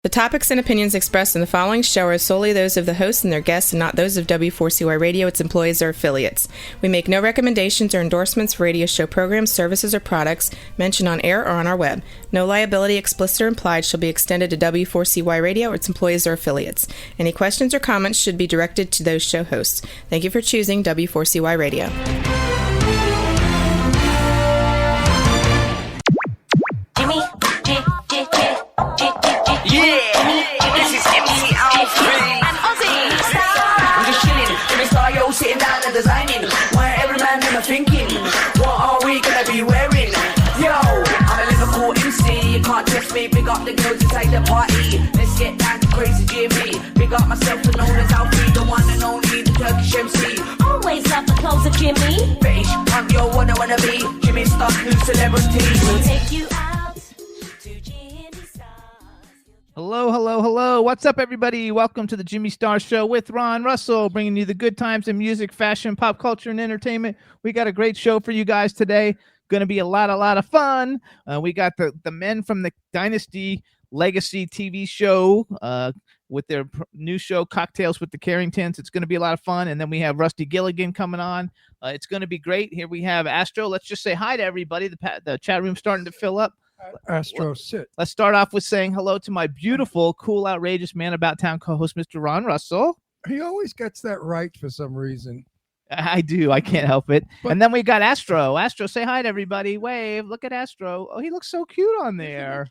The topics and opinions expressed in the following show are solely those of the host and their guests and not those of W4CY Radio, its employees, or affiliates. We make no recommendations or endorsements for radio show programs, services, or products mentioned on air or on our web. No liability, explicit or implied, shall be extended to W4CY Radio, its employees, or affiliates. Any questions or comments should be directed to those show hosts. Thank you for choosing W4CY Radio. Sitting down and designing, where every man never thinking, what are we gonna be wearing? Yo, I'm a Liverpool MC, you can't test me. Big up the girls inside the party, let's get down to crazy Jimmy. Big up myself and known as Alfie, the one and only, the Turkish MC. Always love the clothes of Jimmy. Bitch, I'm your wanna be, Jimmy Star, new celebrity. We'll take you out to Jimmy Stars. Hello. What's up, everybody? Welcome to the Jimmy Stars Show with Ron Russell, bringing you the good times in music, fashion, pop culture, and entertainment. We got a great show for you guys today. Going to be a lot of fun. We got the men from the Dynasty Legacy TV show with their new show, Cocktails with the Carringtons. It's going to be a lot of fun. And then we have Rusty Gilligan coming on. It's going to be great. Here we have Astro. Let's just say hi to everybody. The chat room's starting to fill up. Astro, sit. Let's start off with saying hello to my beautiful, cool, outrageous man about town co-host, Mr. Ron Russell. He always gets that right for some reason. I do. I can't help it. And then we got Astro. Astro, say hi to everybody. Wave. Look at Astro. Oh, he looks so cute on there.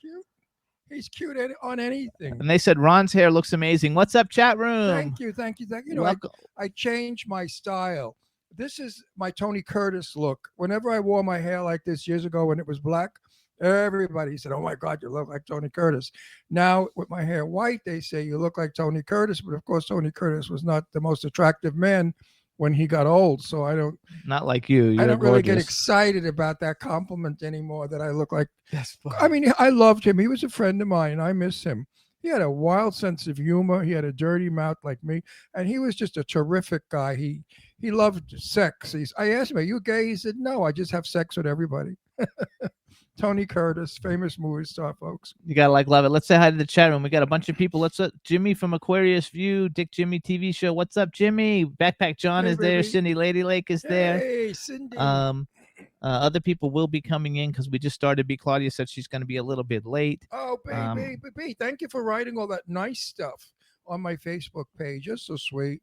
He's cute on anything. And they said Ron's hair looks amazing. What's up, chat room? Thank you. You know, I changed my style. This is my Tony Curtis look. Whenever I wore my hair like this years ago when it was black, everybody said, "Oh my God, you look like Tony Curtis." Now with my hair white, they say you look like Tony Curtis. But of course, Tony Curtis was not the most attractive man when he got old. So I don't. Not like you. I don't really get excited about that compliment anymore. That I look like. I mean, I loved him. He was a friend of mine. I miss him. He had a wild sense of humor. He had a dirty mouth like me, and he was just a terrific guy. He loved sex. I asked him, "Are you gay?" He said, "No, I just have sex with everybody." Tony Curtis, famous movie star, folks. You gotta love it. Let's say hi to the chat room. We got a bunch of people. Let's Jimmy from Aquarius View, Dick Jimmy TV show. What's up, Jimmy? Backpack John is there. Cindy Lady Lake is there. Hey, Cindy. Other people will be coming in because we just started. Claudia said she's going to be a little bit late. Oh, baby, thank you for writing all that nice stuff on my Facebook page. You're so sweet.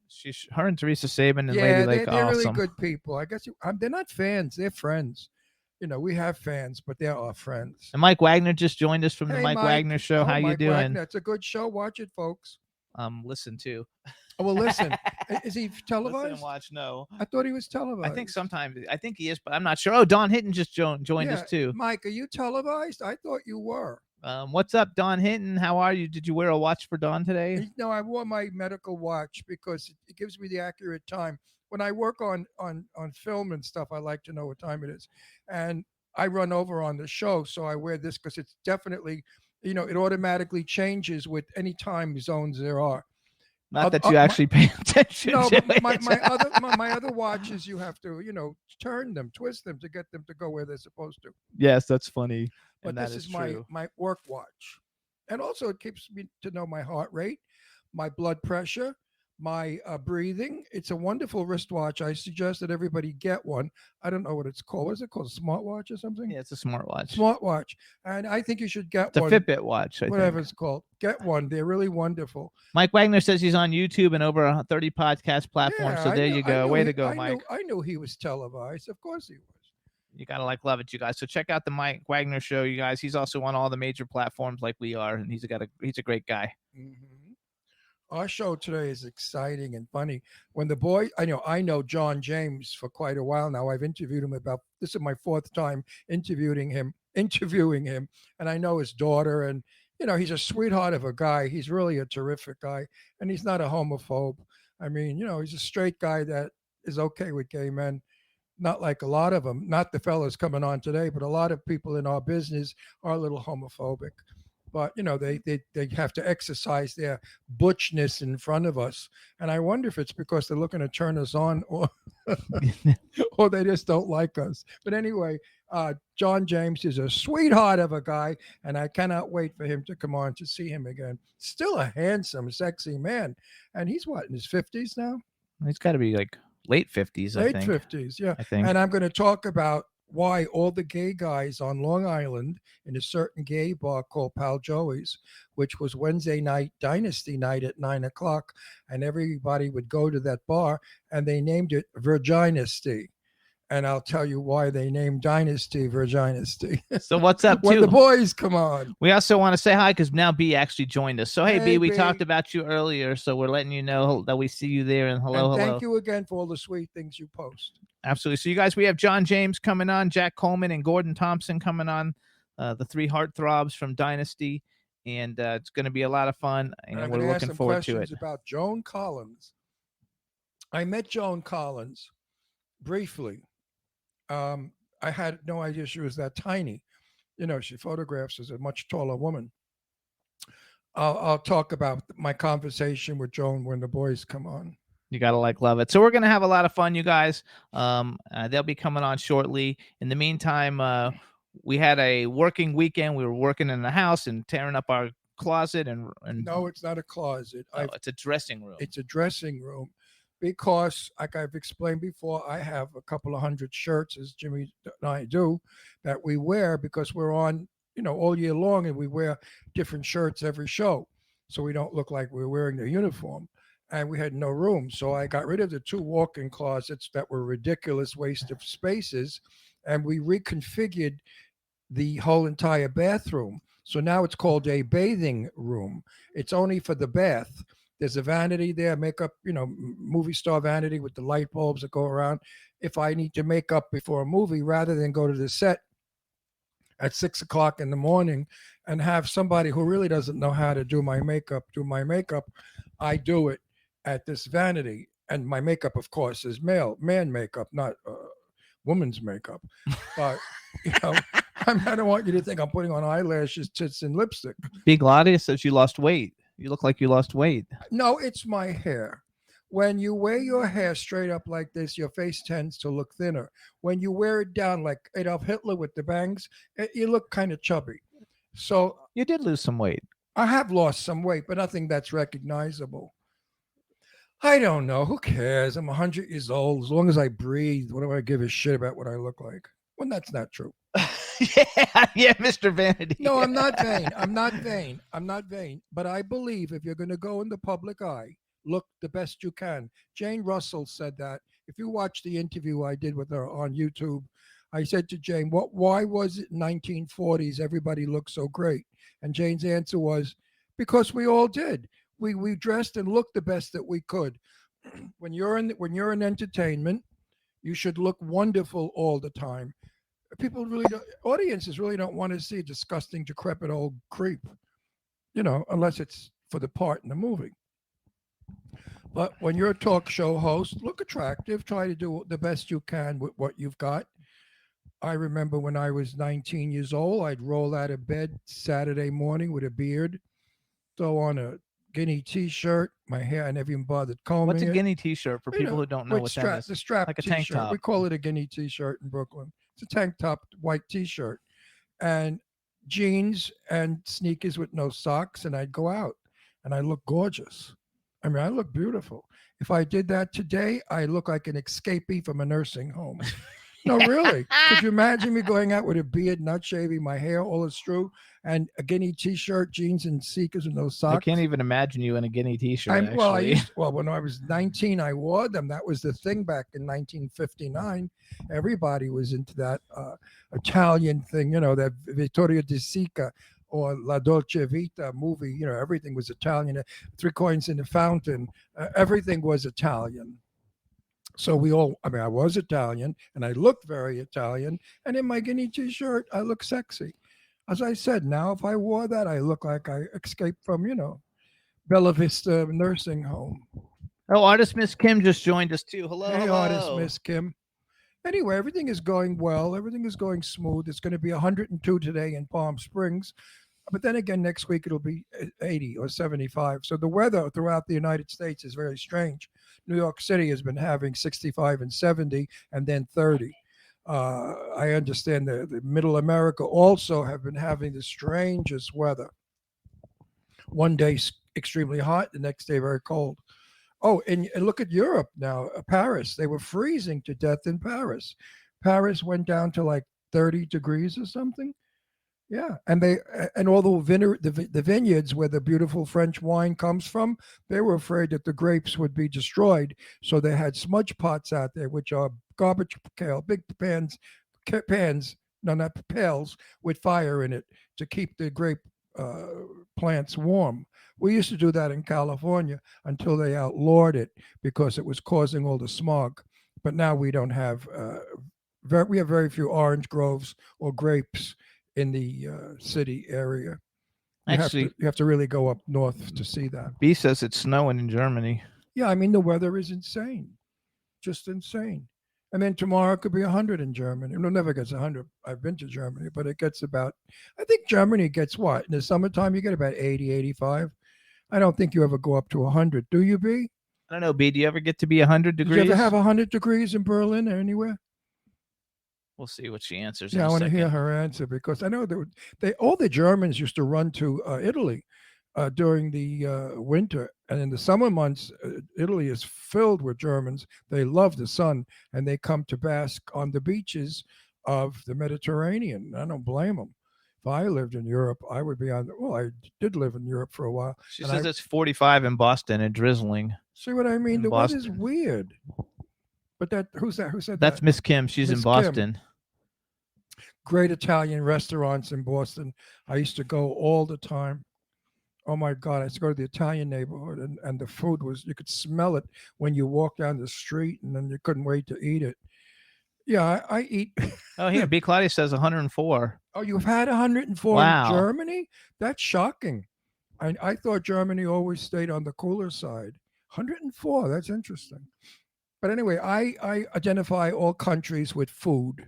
Her and Teresa Sabin and Lady Lake they're awesome. Really good people. I guess they're not fans. They're friends. You know, we have fans, but they're our friends. And Mike Wagner just joined us from the Mike Wagner Show. How you doing? Wagner. It's a good show. Watch it, folks. Listen to. Oh, well, listen. Is he televised? Listen and watch. No. I thought he was televised. I think sometimes. I think he is, but I'm not sure. Oh, Don Hinton just joined us too. Mike, are you televised? I thought you were. What's up, Don Hinton? How are you? Did you wear a watch for Don today? No, I wore my medical watch because it gives me the accurate time. When I work on film and stuff, I like to know what time it is. And I run over on the show, so I wear this because it's definitely, it automatically changes with any time zones there are. Not that you actually pay attention. No, to but my it. my other watches, you have to, turn them, twist them to get them to go where they're supposed to. Yes, that's funny. But this is my work watch. And also it keeps me to know my heart rate, my blood pressure, my breathing. It's a wonderful wristwatch. I suggest that everybody get one. I don't know what it's called. What is it called? A smartwatch or something? Yeah, it's a smartwatch. Smartwatch. And I think you should get one. It's a Fitbit watch, whatever it's called. Get one. They're really wonderful. Mike Wagner says he's on YouTube and over 30 podcast platforms. So there you go. Way to go, Mike. I knew he was televised. Of course he was. You gotta love it, you guys. So check out the Mike Wagner Show, you guys. He's also on all the major platforms like we are, and he's a great guy. Mm-hmm. Our show today is exciting and funny. When the boy, I know John James for quite a while now. I've interviewed him this is my fourth time interviewing him, and I know his daughter, and he's a sweetheart of a guy. He's really a terrific guy, and he's not a homophobe. I mean, he's a straight guy that is okay with gay men. Not like a lot of them, not the fellas coming on today, but a lot of people in our business are a little homophobic. But, they have to exercise their butchness in front of us. And I wonder if it's because they're looking to turn us on or or they just don't like us. But anyway, John James is a sweetheart of a guy, and I cannot wait for him to come on to see him again. Still a handsome, sexy man. And he's what, in his 50s now? He's got to be like late 50s, I Late think. 50s, yeah. I think. And I'm going to talk about why all the gay guys on Long Island in a certain gay bar called Pal Joey's, which was Wednesday night, Dynasty night at 9:00, and everybody would go to that bar, and they named it Virginisty. And I'll tell you why they named Dynasty Virginisty. So what's up, when too? the boys come on. We also want to say hi because now B actually joined us. So, hey, Hey, B, we B. talked about you earlier, so we're letting you know that we see you there. And hello, And hello. thank you again for all the sweet things you post. Absolutely. So, you guys, we have John James coming on, Jack Coleman and Gordon Thomson coming on, the three heartthrobs from Dynasty. And it's going to be a lot of fun, and I'm we're gonna ask looking some forward to it. questions about Joan Collins. I met Joan Collins briefly. I had no idea she was that tiny. You know, she photographs as a much taller woman. I'll talk about my conversation with Joan when the boys come on. You gotta love it. So we're gonna have a lot of fun, you guys. They'll be coming on shortly. In the meantime, we had a working weekend. We were working in the house and tearing up our closet and No, it's not a closet. no, it's a dressing room. It's a dressing room because, like I've explained before, I have a couple of hundred shirts, as Jimmy and I do, that we wear because we're on, all year long, and we wear different shirts every show, so we don't look like we're wearing the uniform. And we had no room, so I got rid of the two walk-in closets that were ridiculous waste of spaces, and we reconfigured the whole entire bathroom. So now it's called a bathing room. It's only for the bath. There's a vanity there, makeup, movie star vanity with the light bulbs that go around. If I need to make up before a movie, rather than go to the set at 6:00 in the morning and have somebody who really doesn't know how to do my makeup, I do it at this vanity. And my makeup, of course, is man makeup, not woman's makeup. But, I don't want you to think I'm putting on eyelashes, tits, and lipstick. Big Claudia says you lost weight. You look like you lost weight. No, it's my hair. When you wear your hair straight up like this, your face tends to look thinner. When you wear it down like Adolf Hitler with the bangs, you look kind of chubby. So You did lose some weight. I have lost some weight, but nothing that's recognizable. I don't know. Who cares? I'm 100 years old. As long as I breathe, what do I give a shit about what I look like? Well, that's not true. yeah, Mr. Vanity. No, I'm not vain. I'm not vain. But I believe if you're going to go in the public eye, look the best you can. Jane Russell said that. If you watch the interview I did with her on YouTube, I said to Jane, why was it in 1940s everybody looked so great? And Jane's answer was, because we all did. We dressed and looked the best that we could. When you're in entertainment, you should look wonderful all the time. Audiences really don't want to see a disgusting, decrepit old creep, unless it's for the part in the movie. But when you're a talk show host, look attractive, try to do the best you can with what you've got. I remember when I was 19 years old, I'd roll out of bed Saturday morning with a beard, throw on a Guinea t-shirt, my hair, I never even bothered combing What's a it. Guinea t-shirt for people who don't know what that is? The strap Like a t-shirt. tank top. We call it a Guinea t-shirt in Brooklyn. It's a tank top, white t-shirt, and jeans and sneakers with no socks, and I'd go out, and I look gorgeous. I mean, I look beautiful. If I did that today, I look like an escapee from a nursing home. No, really. Could you imagine me going out with a beard, not shaving my hair, all astrew, and a Guinea t-shirt, jeans, and sneakers with no socks? I can't even imagine you in a Guinea t-shirt. Well, when I was 19, I wore them. That was the thing back in 1959. Everybody was into that Italian thing, that Vittorio De Sica or La Dolce Vita movie. Everything was Italian. Three Coins in the Fountain. Everything was Italian. So I was Italian, and I looked very Italian. And in my Guinea t-shirt, I look sexy. As I said, now if I wore that, I look like I escaped from, Bella Vista nursing home. Oh, artist Miss Kim just joined us too. Hello, Hey, hello. artist Miss Kim. Anyway, everything is going well. Everything is going smooth. It's going to be 102 today in Palm Springs. But then again, next week it'll be 80 or 75. So the weather throughout the United States is very strange. New York City has been having 65 and 70 and then 30. I understand that the Middle America also have been having the strangest weather. One day extremely hot, the next day very cold. Oh, and look at Europe now. Paris, they were freezing to death in Paris. Paris went down to like 30 degrees or something. Yeah, and all the vineyards where the beautiful French wine comes from, they were afraid that the grapes would be destroyed, so they had smudge pots out there, which are garbage big pans, no, not pails, with fire in it to keep the grape plants warm. We used to do that in California until they outlawed it because it was causing all the smog. But now we don't have we have very few orange groves or grapes in the city area. You have to really go up north to see that. B says it's snowing in Germany. Yeah, I mean, the weather is insane, just insane. And then tomorrow it could be 100 in Germany. It never gets 100. I've been to Germany, but it gets about, I think Germany gets what? In the summertime, you get about 80, 85. I don't think you ever go up to 100. Do you, B? I don't know, B. Do you ever get to be 100 degrees? Did you ever have 100 degrees in Berlin or anywhere? We'll see what she answers. Yeah, I want to hear her answer because I know all the Germans used to run to Italy during the winter, and in the summer months, Italy is filled with Germans. They love the sun, and they come to bask on the beaches of the Mediterranean. I don't blame them. If I lived in Europe, I would be on. Well, I did live in Europe for a while. She says it's 45 in Boston and drizzling. See what I mean? The weather's weird. But who's that? Who said that? That's Miss Kim. She's in Boston. Kim. Great Italian restaurants in Boston. I used to go all the time. Oh my God, I used to go to the Italian neighborhood, and the food you could smell it when you walk down the street, and then you couldn't wait to eat it. Yeah, I eat. Oh, here, B. Claudia says 104. Oh, you've had 104 in Germany? That's shocking. I thought Germany always stayed on the cooler side. 104, that's interesting. But anyway, I identify all countries with food.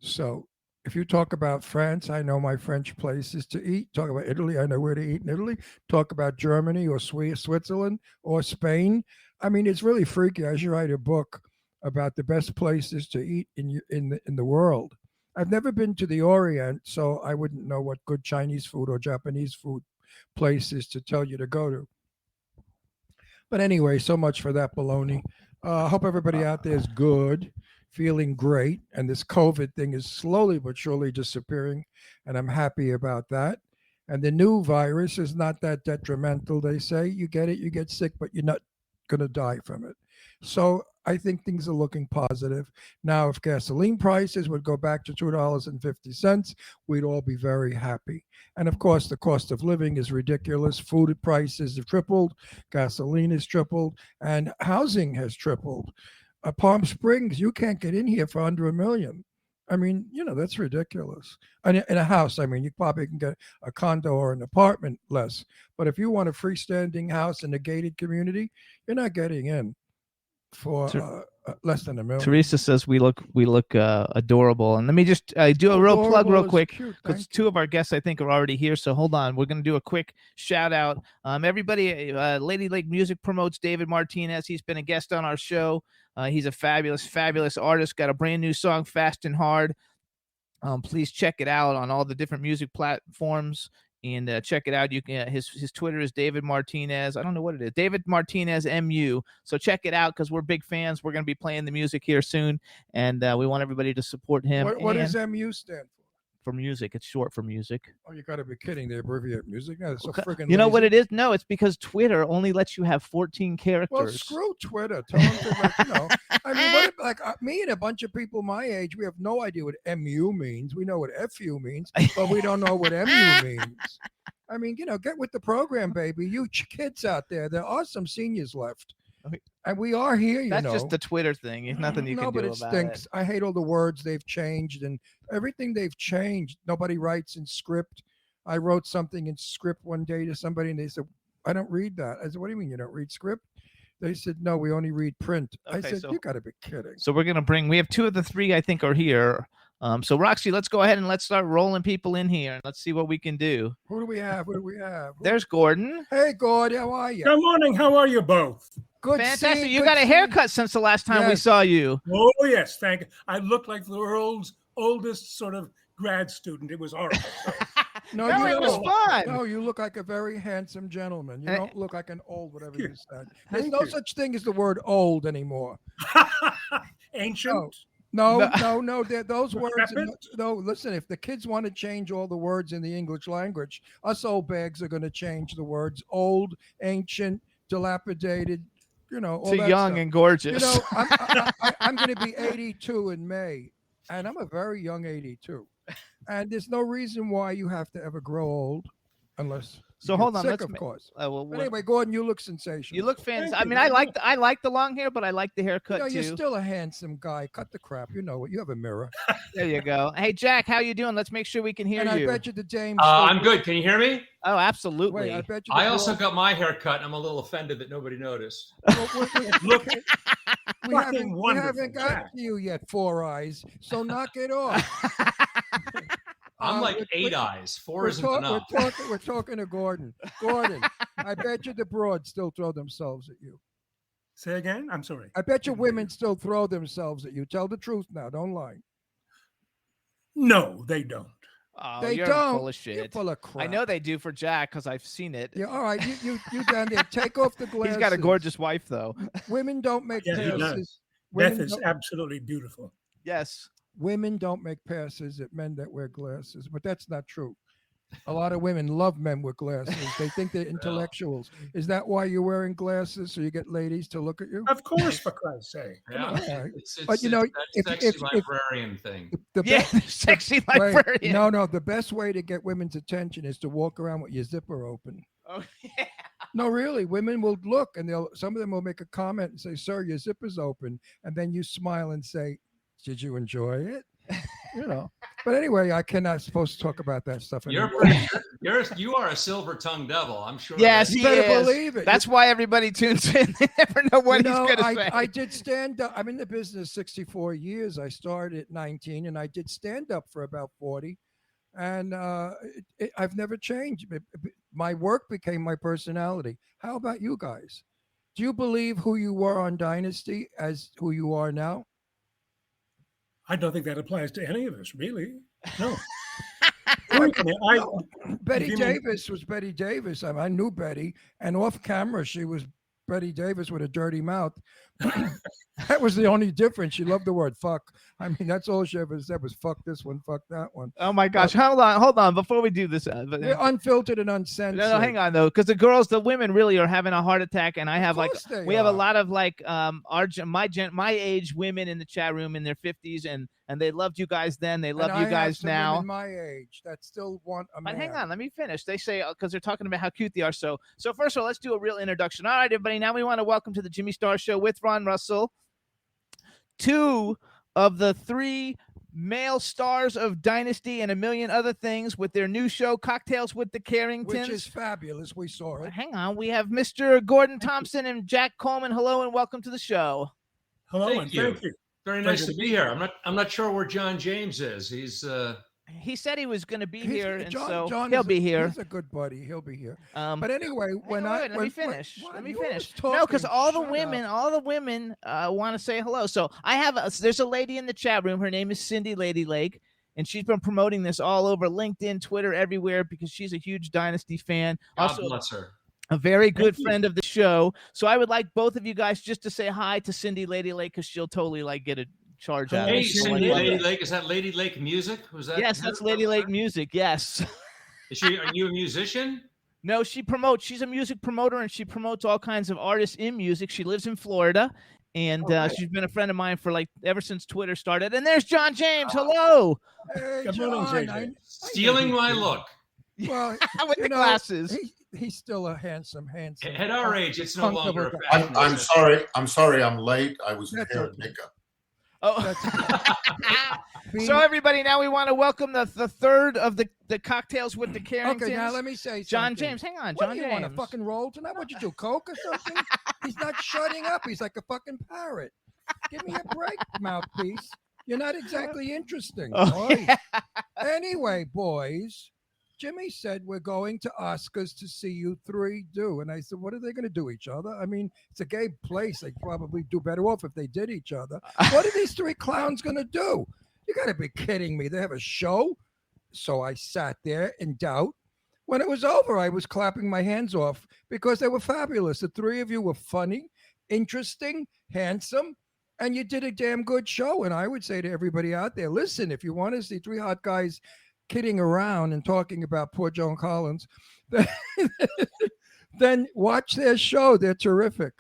So if you talk about France, I know my French places to eat. Talk about Italy, I know where to eat in Italy. Talk about Germany or Switzerland or Spain. I mean, it's really freaky. I should write a book about the best places to eat in the world. I've never been to the Orient, so I wouldn't know what good Chinese food or Japanese food places to tell you to go to. But anyway, so much for that baloney. I hope everybody out there is good, feeling great, and this COVID thing is slowly but surely disappearing, and I'm happy about that. And the new virus is not that detrimental, they say. You get it, you get sick, but you're not going to die from it. So I think things are looking positive. Now, if gasoline prices would go back to $2.50, we'd all be very happy. And of course, the cost of living is ridiculous. Food prices have tripled, gasoline has tripled, and housing has tripled. Palm Springs, you can't get in here for under $1 million. I mean, that's ridiculous. And in a house, I mean, you probably can get a condo or an apartment less. But if you want a freestanding house in a gated community, you're not getting in for less than $1 million. Teresa says we look adorable. And let me just do a real plug real quick, because two of our guests I think are already here. So hold on, we're going to do a quick shout out. Everybody, Lady Lake Music promotes David Martinez. He's been a guest on our show. He's a fabulous artist. Got a brand new song, Fast and Hard. Please check it out on all the different music platforms. And check it out. You can his Twitter is David Martinez. I don't know what it is. David Martinez MU. So check it out because we're big fans. We're going to be playing the music here soon, and we want everybody to support him. What does MU stand for? For music. It's short for music. Oh, you got to be kidding. They abbreviate music. No, so friggin' you know lazy. what it is? No, it's because Twitter only lets you have 14 characters. Well, screw Twitter. Tell them to, I mean, me and a bunch of people my age, we have no idea what MU means. We know what FU means, but we don't know what MU means. I mean, get with the program, baby. You kids out there, there are some seniors left. And we are here, That's just the Twitter thing. There's nothing you can do about it. No, but it stinks. I hate all the words they've changed and everything they've changed. Nobody writes in script. I wrote something in script one day to somebody, and they said, I don't read that. I said, what do you mean you don't read script? They said, no, we only read print. Okay, I said, you got to be kidding. So we're going to we have two of the three I think are here. So Roxy, let's go ahead and let's start rolling people in here and let's see what we can do. Who do we have? There's Gordon. Hey, Gord, how are you? Good morning. How are you both? Good. Fantastic. seeing- You good got a seeing- haircut since the last time we Yes. saw you. Oh, yes, thank you. I looked like the world's oldest sort of grad student. It was horrible. No, No, you it was don't. fun. No, you look like a very handsome gentleman. You Eh, don't look like an old whatever you. you said. There's Thank no you. such thing as the word old anymore. Ancient. No. Those words. Decrepit? No, listen. If the kids want to change all the words in the English language, us old bags are going to change the words old, ancient, dilapidated. All To that young stuff. and gorgeous. I'm going to be 82 in May, and I'm a very young 82. And there's no reason why you have to ever grow old, unless. So you hold get on, sick, let's of ma- course. well, But anyway, Gordon, you look sensational. you look fantastic. Thank I you. mean, I like the long hair, but I like the haircut You're too. still a handsome guy. Cut the crap. You know it. You have a mirror. There you go. Hey, Jack, how you doing? Let's make sure we can hear And you. I bet you the James. I'm good. Can you hear me? Oh, absolutely. Wait, I bet you. I the also broad- got my hair cut. I'm a little offended that nobody noticed. Look, we fucking haven't wonderful, got Jack. to you yet, Four Eyes. So knock it off. I'm like we're- 8 eyes. 4 We're, isn't talk- enough. we're talking to Gordon. Gordon, I bet you the broads still throw themselves at you. Say again? I'm sorry. I bet you women still throw themselves at you. Tell the truth now. Don't lie. No, they don't. Oh, They you're don't. full of You're shit. full of crap. I know they do for Jack because I've seen it. Yeah, all right. You down there. Take off the glasses. He's got a gorgeous wife, though. Women don't make Yeah, he does. passes. Beth Women is don't, absolutely beautiful. Yes. women don't make passes at men that wear glasses, but that's not true. A lot of women love men with glasses. They think they're intellectuals. Is that why you're wearing glasses, so you get ladies to look at you? Of course, for Christ's sake. Yeah. All right. It's, But, you know, that if- sexy if- librarian thing. The Yeah, best- sexy wait, librarian. no, the best way to get women's attention is to walk around with your zipper open. Oh, yeah. No, really, women will look and some of them will make a comment and say, "Sir, your zipper's open," and then you smile and say, "Did you enjoy it?" You know. But anyway, I cannot supposed to talk about that stuff You're anymore. you are a silver-tongued devil. I'm sure. Yes, that- You he better is. believe it. That's why everybody tunes in. They never know what You know, he's going to say. I did stand up. I'm in the business 64 years. I started at 19 and I did stand up for about 40. And I've never changed. My work became my personality. How about you guys? Do you believe who you were on Dynasty as who you are now? I don't think that applies to any of us, really. No. I, Betty you mean- Davis was Betty Davis. I knew Betty, and off camera she was Betty Davis with a dirty mouth. That was the only difference. She loved the word fuck. I mean, that's all she ever said was fuck this one, fuck that one. Oh my gosh! Hold on. Before we do this, They're unfiltered and uncensored. no, hang on though, because the women really are having a heart attack, and I have course they we have a are. lot of my age women in the chat room in their 50s, and they loved you guys then, they love And you I have guys some now. women my age that still want a But man. hang on, let me finish. They say because they're talking about how cute they are. So first of all, let's do a real introduction. All right, everybody. Now we want to welcome to the Jimmy Star Show with Ron Russell, 2 of the 3 male stars of Dynasty and a million other things with their new show, Cocktails with the Carringtons. Which is fabulous. We saw it. Hang on, we have Mr. Gordon Thomson and Jack Coleman. Hello and welcome to the show. hello Thank and you. thank you. Very nice to be here. I'm not sure where John James is. He's He said he was going to be He's- here, and so John he'll is be here. He's a good buddy. He'll be here. Um, But anyway, when Hang on, I wait, let me finish. what? Let me You always finish. talking. No, because all the Shut women up. want to say hello. So I have there's a lady in the chat room. Her name is Cindy Lady Lake, and she's been promoting this all over LinkedIn, Twitter, everywhere because she's a huge Dynasty fan. God Also, bless her. a very good Thank you. friend of the show. So I would like both of you guys just to say hi to Cindy Lady Lake because she'll totally get a charge out of Hey, it. So Cindy, whatever. Lady Lake. Is that Lady Lake music? Was that? Yes, that's Lady Lake music. Yes. Are you a musician? No, she's a music promoter and she promotes all kinds of artists in music. She lives in Florida and she's been a friend of mine for ever since Twitter started. And there's John James. Hello. Hey, Good morning, John, JJ. Stealing my look. well, With you the know, glasses. He's still a handsome. At our age, it's no hunk of longer a a guy. fashion. I'm sorry. I'm sorry. I'm late. I was in That's hair okay. and makeup. Oh. Being- So everybody, now we want to welcome the third of the Cocktails with the Carringtons. Okay, now let me say John something. James, hang on, What John do you James. want to fucking roll tonight? What you do, coke or something? He's not shutting up. He's like a fucking parrot. Give me a break, mouthpiece. You're not exactly interesting. Oh, boy. Anyway, boys, Jimmy said, we're going to Oscars to see you three do. And I said, what are they going to do each other? I mean, it's a gay place. They'd probably do better off if they did each other. What are these three clowns going to do? You got to be kidding me. They have a show. So I sat there in doubt. When it was over, I was clapping my hands off because they were fabulous. The three of you were funny, interesting, handsome, and you did a damn good show. And I would say to everybody out there, listen, if you want to see three hot guys kidding around and talking about poor Joan Collins, then watch their show. They're terrific.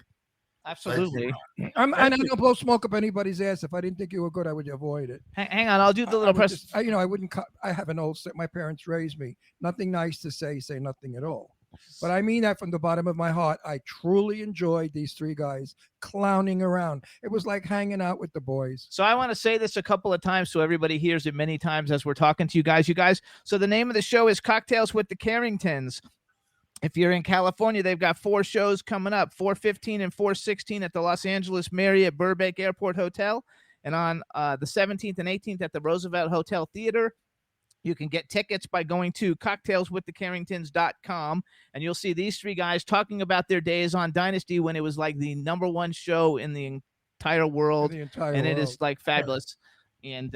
Absolutely. And I don't blow smoke up anybody's ass. If I didn't think you were good, I would avoid it. Hang on, I'll do the little press. I wouldn't. I have an old. My parents raised me. Nothing nice to say nothing at all. But I mean that from the bottom of my heart. I truly enjoyed these three guys clowning around. It was like hanging out with the boys. So I want to say this a couple of times so everybody hears it many times as we're talking to you guys. So the name of the show is Cocktails with the Carringtons. If you're in California, they've got 4 shows coming up, 4/15 and 4/16 at the Los Angeles Marriott Burbank Airport Hotel, and on the 17th and 18th at the Roosevelt Hotel Theater. You can get tickets by going to cocktailswiththecarringtons.com, and you'll see these three guys talking about their days on Dynasty when it was like the #1 show in the entire world, and it is like fabulous. And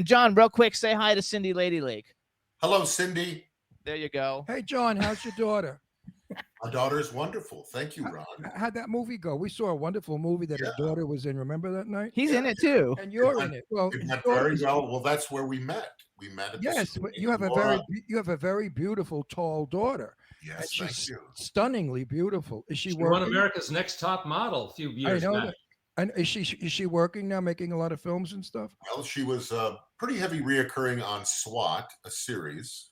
John, real quick, say hi to Cindy Lady Lake. Hello, Cindy. There you go. Hey, John, how's your daughter? My daughter is wonderful. Thank you, Ron. How'd that movie go? We saw a wonderful movie that her daughter was in. Remember that night? He's in it too. And you're in it. Well, it went very well. Well, that's where we met. We met at yes, but you have a very beautiful, tall daughter. Yes, and she's thank you. Stunningly beautiful. Is she She working? won America's Next Top Model a few years I know back. that. And is she working now, making a lot of films and stuff? Well, she was pretty heavy reoccurring on SWAT, a series.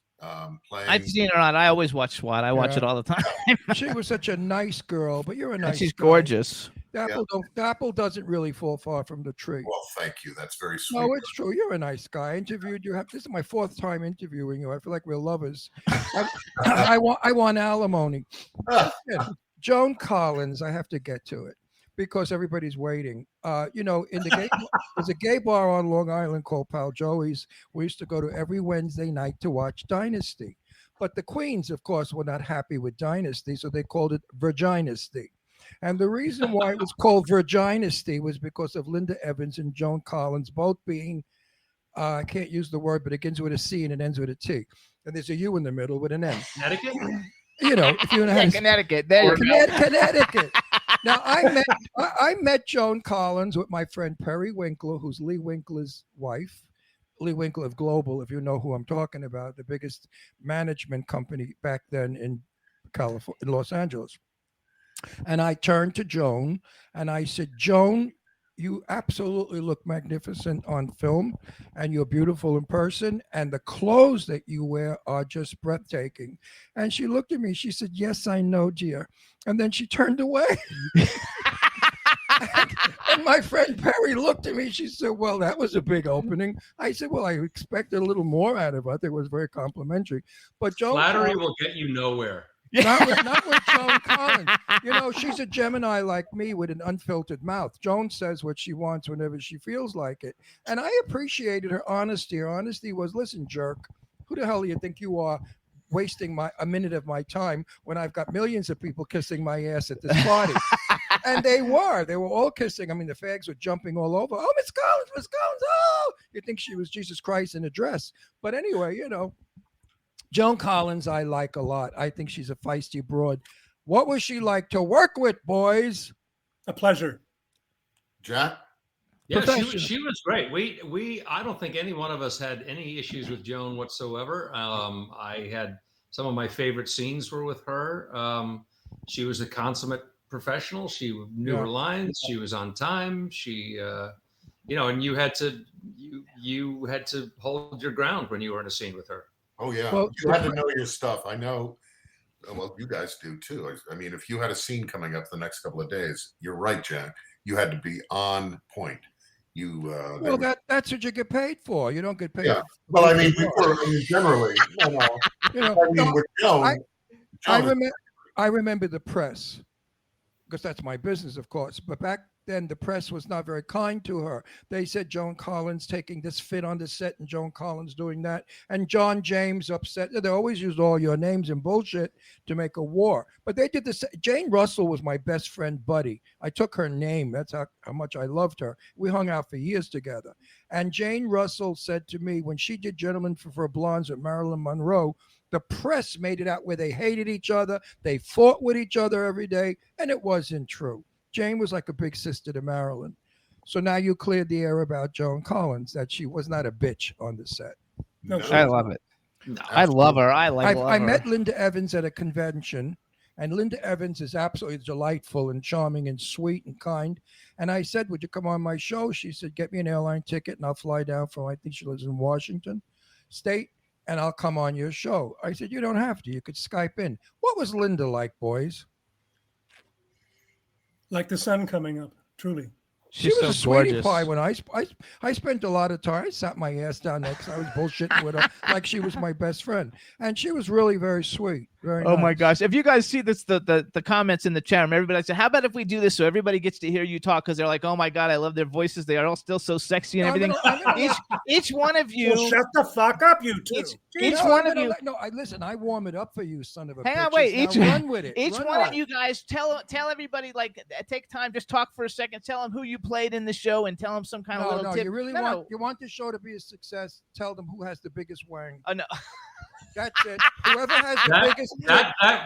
Playing. I've seen her on. I always watch SWAT. I watch it all the time. She was such a nice girl, but you're a nice. She's guy. gorgeous. The apple doesn't really fall far from the tree. Well, thank you. That's very sweet. No, it's true. You're a nice guy. I interviewed you. This is my 4th time interviewing you. I feel like we're lovers. I want alimony. Joan Collins. I have to get to it because everybody's waiting. In there's a gay bar on Long Island called Pal Joey's. We used to go to every Wednesday night to watch Dynasty. But the queens, of course, were not happy with Dynasty, so they called it Virginasty. And the reason why it was called Virginasty was because of Linda Evans and Joan Collins both being, I can't use the word, but it begins with a C and it ends with a T. And there's a U in the middle with an M. Connecticut? If you know how to Connecticut. There you go. Connecticut. Now, I met Joan Collins with my friend Perry Winkler, who's Lee Winkler's wife. Lee Winkler of Global, if you know who I'm talking about, the biggest management company back then in California, in Los Angeles. And I turned to Joan and I said, Joan, you absolutely look magnificent on film and you're beautiful in person. And the clothes that you wear are just breathtaking. And she looked at me. She said, yes, I know, dear. And then she turned away. And my friend Perry looked at me. She said, well, that was a big opening. I said, well, I expected a little more out of her. I think it was very complimentary. But Joan Flattery will get you nowhere. Not with Joan Collins. She's a Gemini like me with an unfiltered mouth. Joan says what she wants whenever she feels like it. And I appreciated her honesty. Her honesty was, listen, jerk, who the hell do you think you are wasting a minute of my time when I've got millions of people kissing my ass at this party? And they were all kissing. I mean, the fags were jumping all over. Oh, Miss Collins, oh! You'd think she was Jesus Christ in a dress. But anyway, Joan Collins, I like a lot. I think she's a feisty broad. What was she like to work with, boys? A pleasure. Jack? Yeah, she was great. I don't think any one of us had any issues with Joan whatsoever. I had some of my favorite scenes were with her. She was a consummate professional. She knew her lines. She was on time. She, and you had to hold your ground when you were in a scene with her. Oh, yeah. Well, you had to know your stuff. I know. Well, you guys do, too. I mean, if you had a scene coming up the next couple of days, you're right, Jack. You had to be on point. That's what you get paid for. You don't get paid. Yeah. Well, I mean, generally. With Joan, I remember the press, because that's my business, of course. But back then the press was not very kind to her. They said Joan Collins taking this fit on the set and Joan Collins doing that. And John James upset. They always used all your names and bullshit to make a war. But they did this. Jane Russell was my best friend buddy. I took her name. That's how much I loved her. We hung out for years together. And Jane Russell said to me when she did Gentlemen for Blondes with Marilyn Monroe, the press made it out where they hated each other. They fought with each other every day. And it wasn't true. Jane was like a big sister to Marilyn. So now you cleared the air about Joan Collins, that she was not a bitch on the set. No, I love it. I love her. I met Linda Evans at a convention, and Linda Evans is absolutely delightful and charming and sweet and kind. And I said, would you come on my show? She said, get me an airline ticket and I'll fly down from, I think she lives in Washington State, and I'll come on your show. I said, you don't have to. You could Skype in. What was Linda like, boys? like the sun coming up, truly. She was a sweetie pie when I spent a lot of time. I sat my ass down there because I was bullshitting with her like she was my best friend, and she was really very sweet. Very Oh nice. my gosh! If you guys see this, the comments in the chat room, everybody said, "How about if we do this so everybody gets to hear you talk?" Because they're like, "Oh my god, I love their voices. They are all still so sexy and everything." Each one of you, well, shut the fuck up, you two. Each one of you. Listen. I warm it up for you, son of a. Hang on, bitches. wait. Now run with it. Each Run one on of you guys tell everybody, like, take time, just talk for a second, tell them who you played in the show, and tell them some kind of little tip. You really want the show to be a success. Tell them who has the biggest wang. Oh no. That's it. Whoever has the biggest.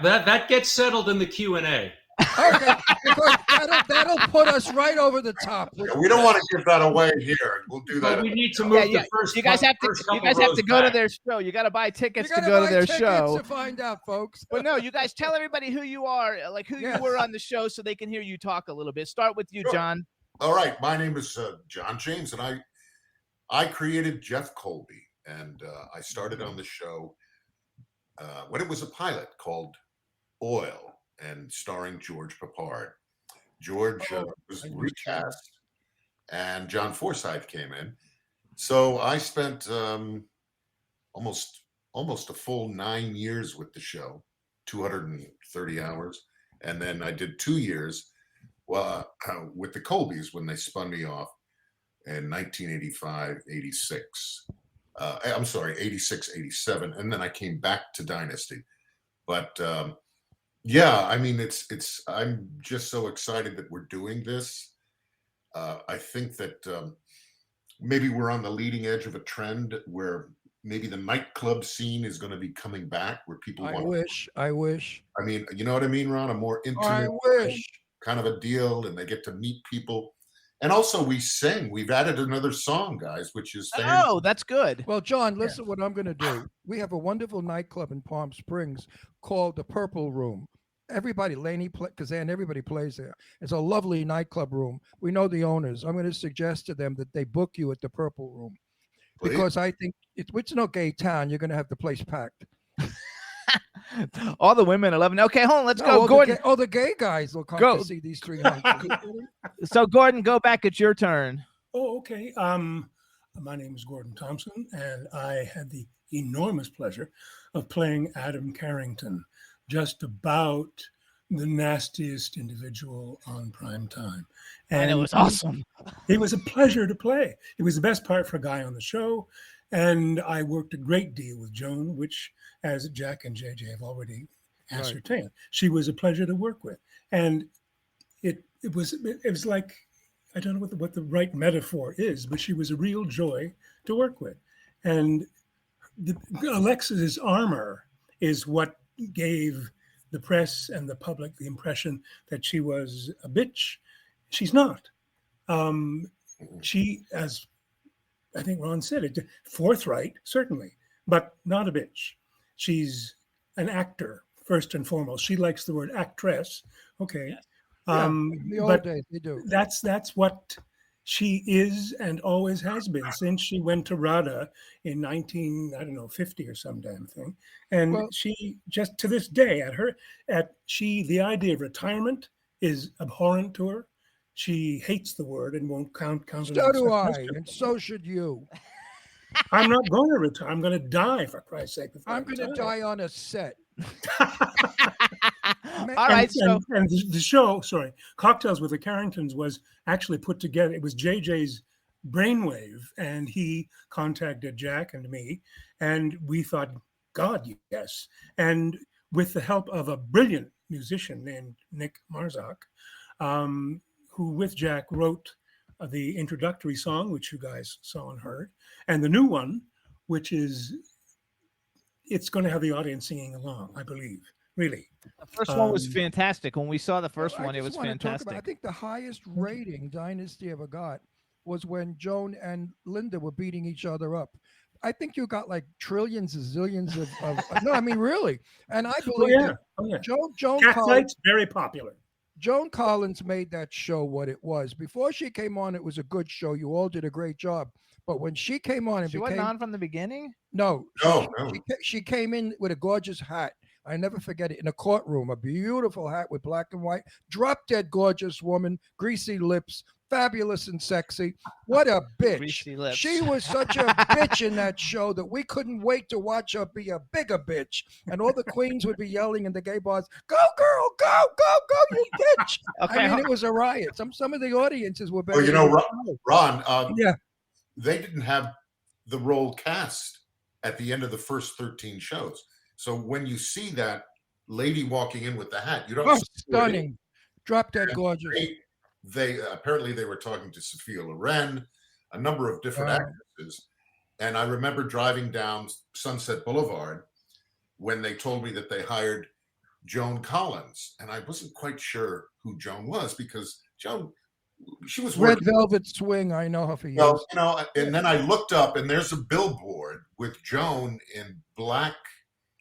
That gets settled in the Q&A. Okay, because that'll put us right over the top. We don't want to give that away here. We'll do that. But we need to move the first. You guys have to go to their show. You got to buy tickets to go to their show to find out, folks. But no, you guys tell everybody who you are, like who you were on the show, so they can hear you talk a little bit. Start with you, Sure. John. All right, my name is John James, and I created Jeff Colby, and I started on the show when it was a pilot called Oil, and starring George Papard. George was recast, and John Forsythe came in. So I spent almost a full 9 years with the show, 230 hours, and then I did 2 years with the Colbys when they spun me off in 1985, 86. I'm sorry, 86, 87, and then I came back to Dynasty. But yeah, I mean, I'm just so excited that we're doing this. I think that maybe we're on the leading edge of a trend where maybe the nightclub scene is going to be coming back, where people I wish. I mean, you know what I mean, Ron? A more intimate kind of a deal, and they get to meet people. And also we sing. We've added another song, guys, which is fantastic. Oh, that's good. Well, John, listen what I'm going to do. We have a wonderful nightclub in Palm Springs called the Purple Room. Everybody, Kazan, everybody plays there. It's a lovely nightclub room. We know the owners. I'm going to suggest to them that they book you at the Purple Room. Please. Because I think it's no gay town. You're going to have the place packed. All the women are loving it. Okay, hold on. Let's go. Gordon. The gay guys will come to see these 300. So, Gordon, go back. It's your turn. Oh, okay. My name is Gordon Thomson, and I had the enormous pleasure of playing Adam Carrington, just about the nastiest individual on prime time. And it was awesome. It was a pleasure to play. It was the best part for a guy on the show. And I worked a great deal with Joan, which, as Jack and JJ have already ascertained, she was a pleasure to work with. And it was like, I don't know what the right metaphor is, but she was a real joy to work with. And Alexis's armor is what gave the press and the public the impression that she was a bitch. She's not. She, as I think Ron said it, forthright, certainly, but not a bitch. She's an actor, first and foremost. She likes the word actress. Okay. The old days, they do. That's what she is and always has been since she went to RADA in 50 or some damn thing. And she just to this day the idea of retirement is abhorrent to her. She hates the word and won't count it. So do I, and so should you. I'm not going to retire. I'm going to die, for Christ's sake. I'm going to die on a set. All right, so and the show, Cocktails with the Carringtons was actually put together. It was JJ's brainwave, and he contacted Jack and me, and we thought, God, yes. And with the help of a brilliant musician named Nick Marzak, who with Jack wrote the introductory song, which you guys saw and heard, and the new one, which is, it's going to have the audience singing along, I believe. Really. The first one was fantastic. When we saw the first one, it was I fantastic. think the highest rating Dynasty ever got was when Joan and Linda were beating each other up. I think you got like trillions and zillions of no, I mean really. And I believe Joan Catfight's very popular. Joan Collins made that show what it was. Before she came on, it was a good show. You all did a great job. But when she came on, she wasn't on from the beginning? No. She came in with a gorgeous hat. I never forget it, in a courtroom, a beautiful hat with black and white, drop dead gorgeous woman, greasy lips, fabulous and sexy. What a bitch. She was such a bitch in that show that we couldn't wait to watch her be a bigger bitch. And all the queens would be yelling in the gay bars, go girl, go, you bitch. Okay, I mean, it was a riot. Some of the audiences were better. Well, you know, Ron, yeah, they didn't have the role cast at the end of the first 13 shows. So when you see that lady walking in with the hat, you don't. Stunning, drop dead gorgeous. They apparently they were talking to Sophia Loren, a number of different actresses, and I remember driving down Sunset Boulevard when they told me that they hired Joan Collins, and I wasn't quite sure who Joan was because Joan, she was Red Velvet Swing. I know her for years. Well, you know, and then I looked up, and there's a billboard with Joan in black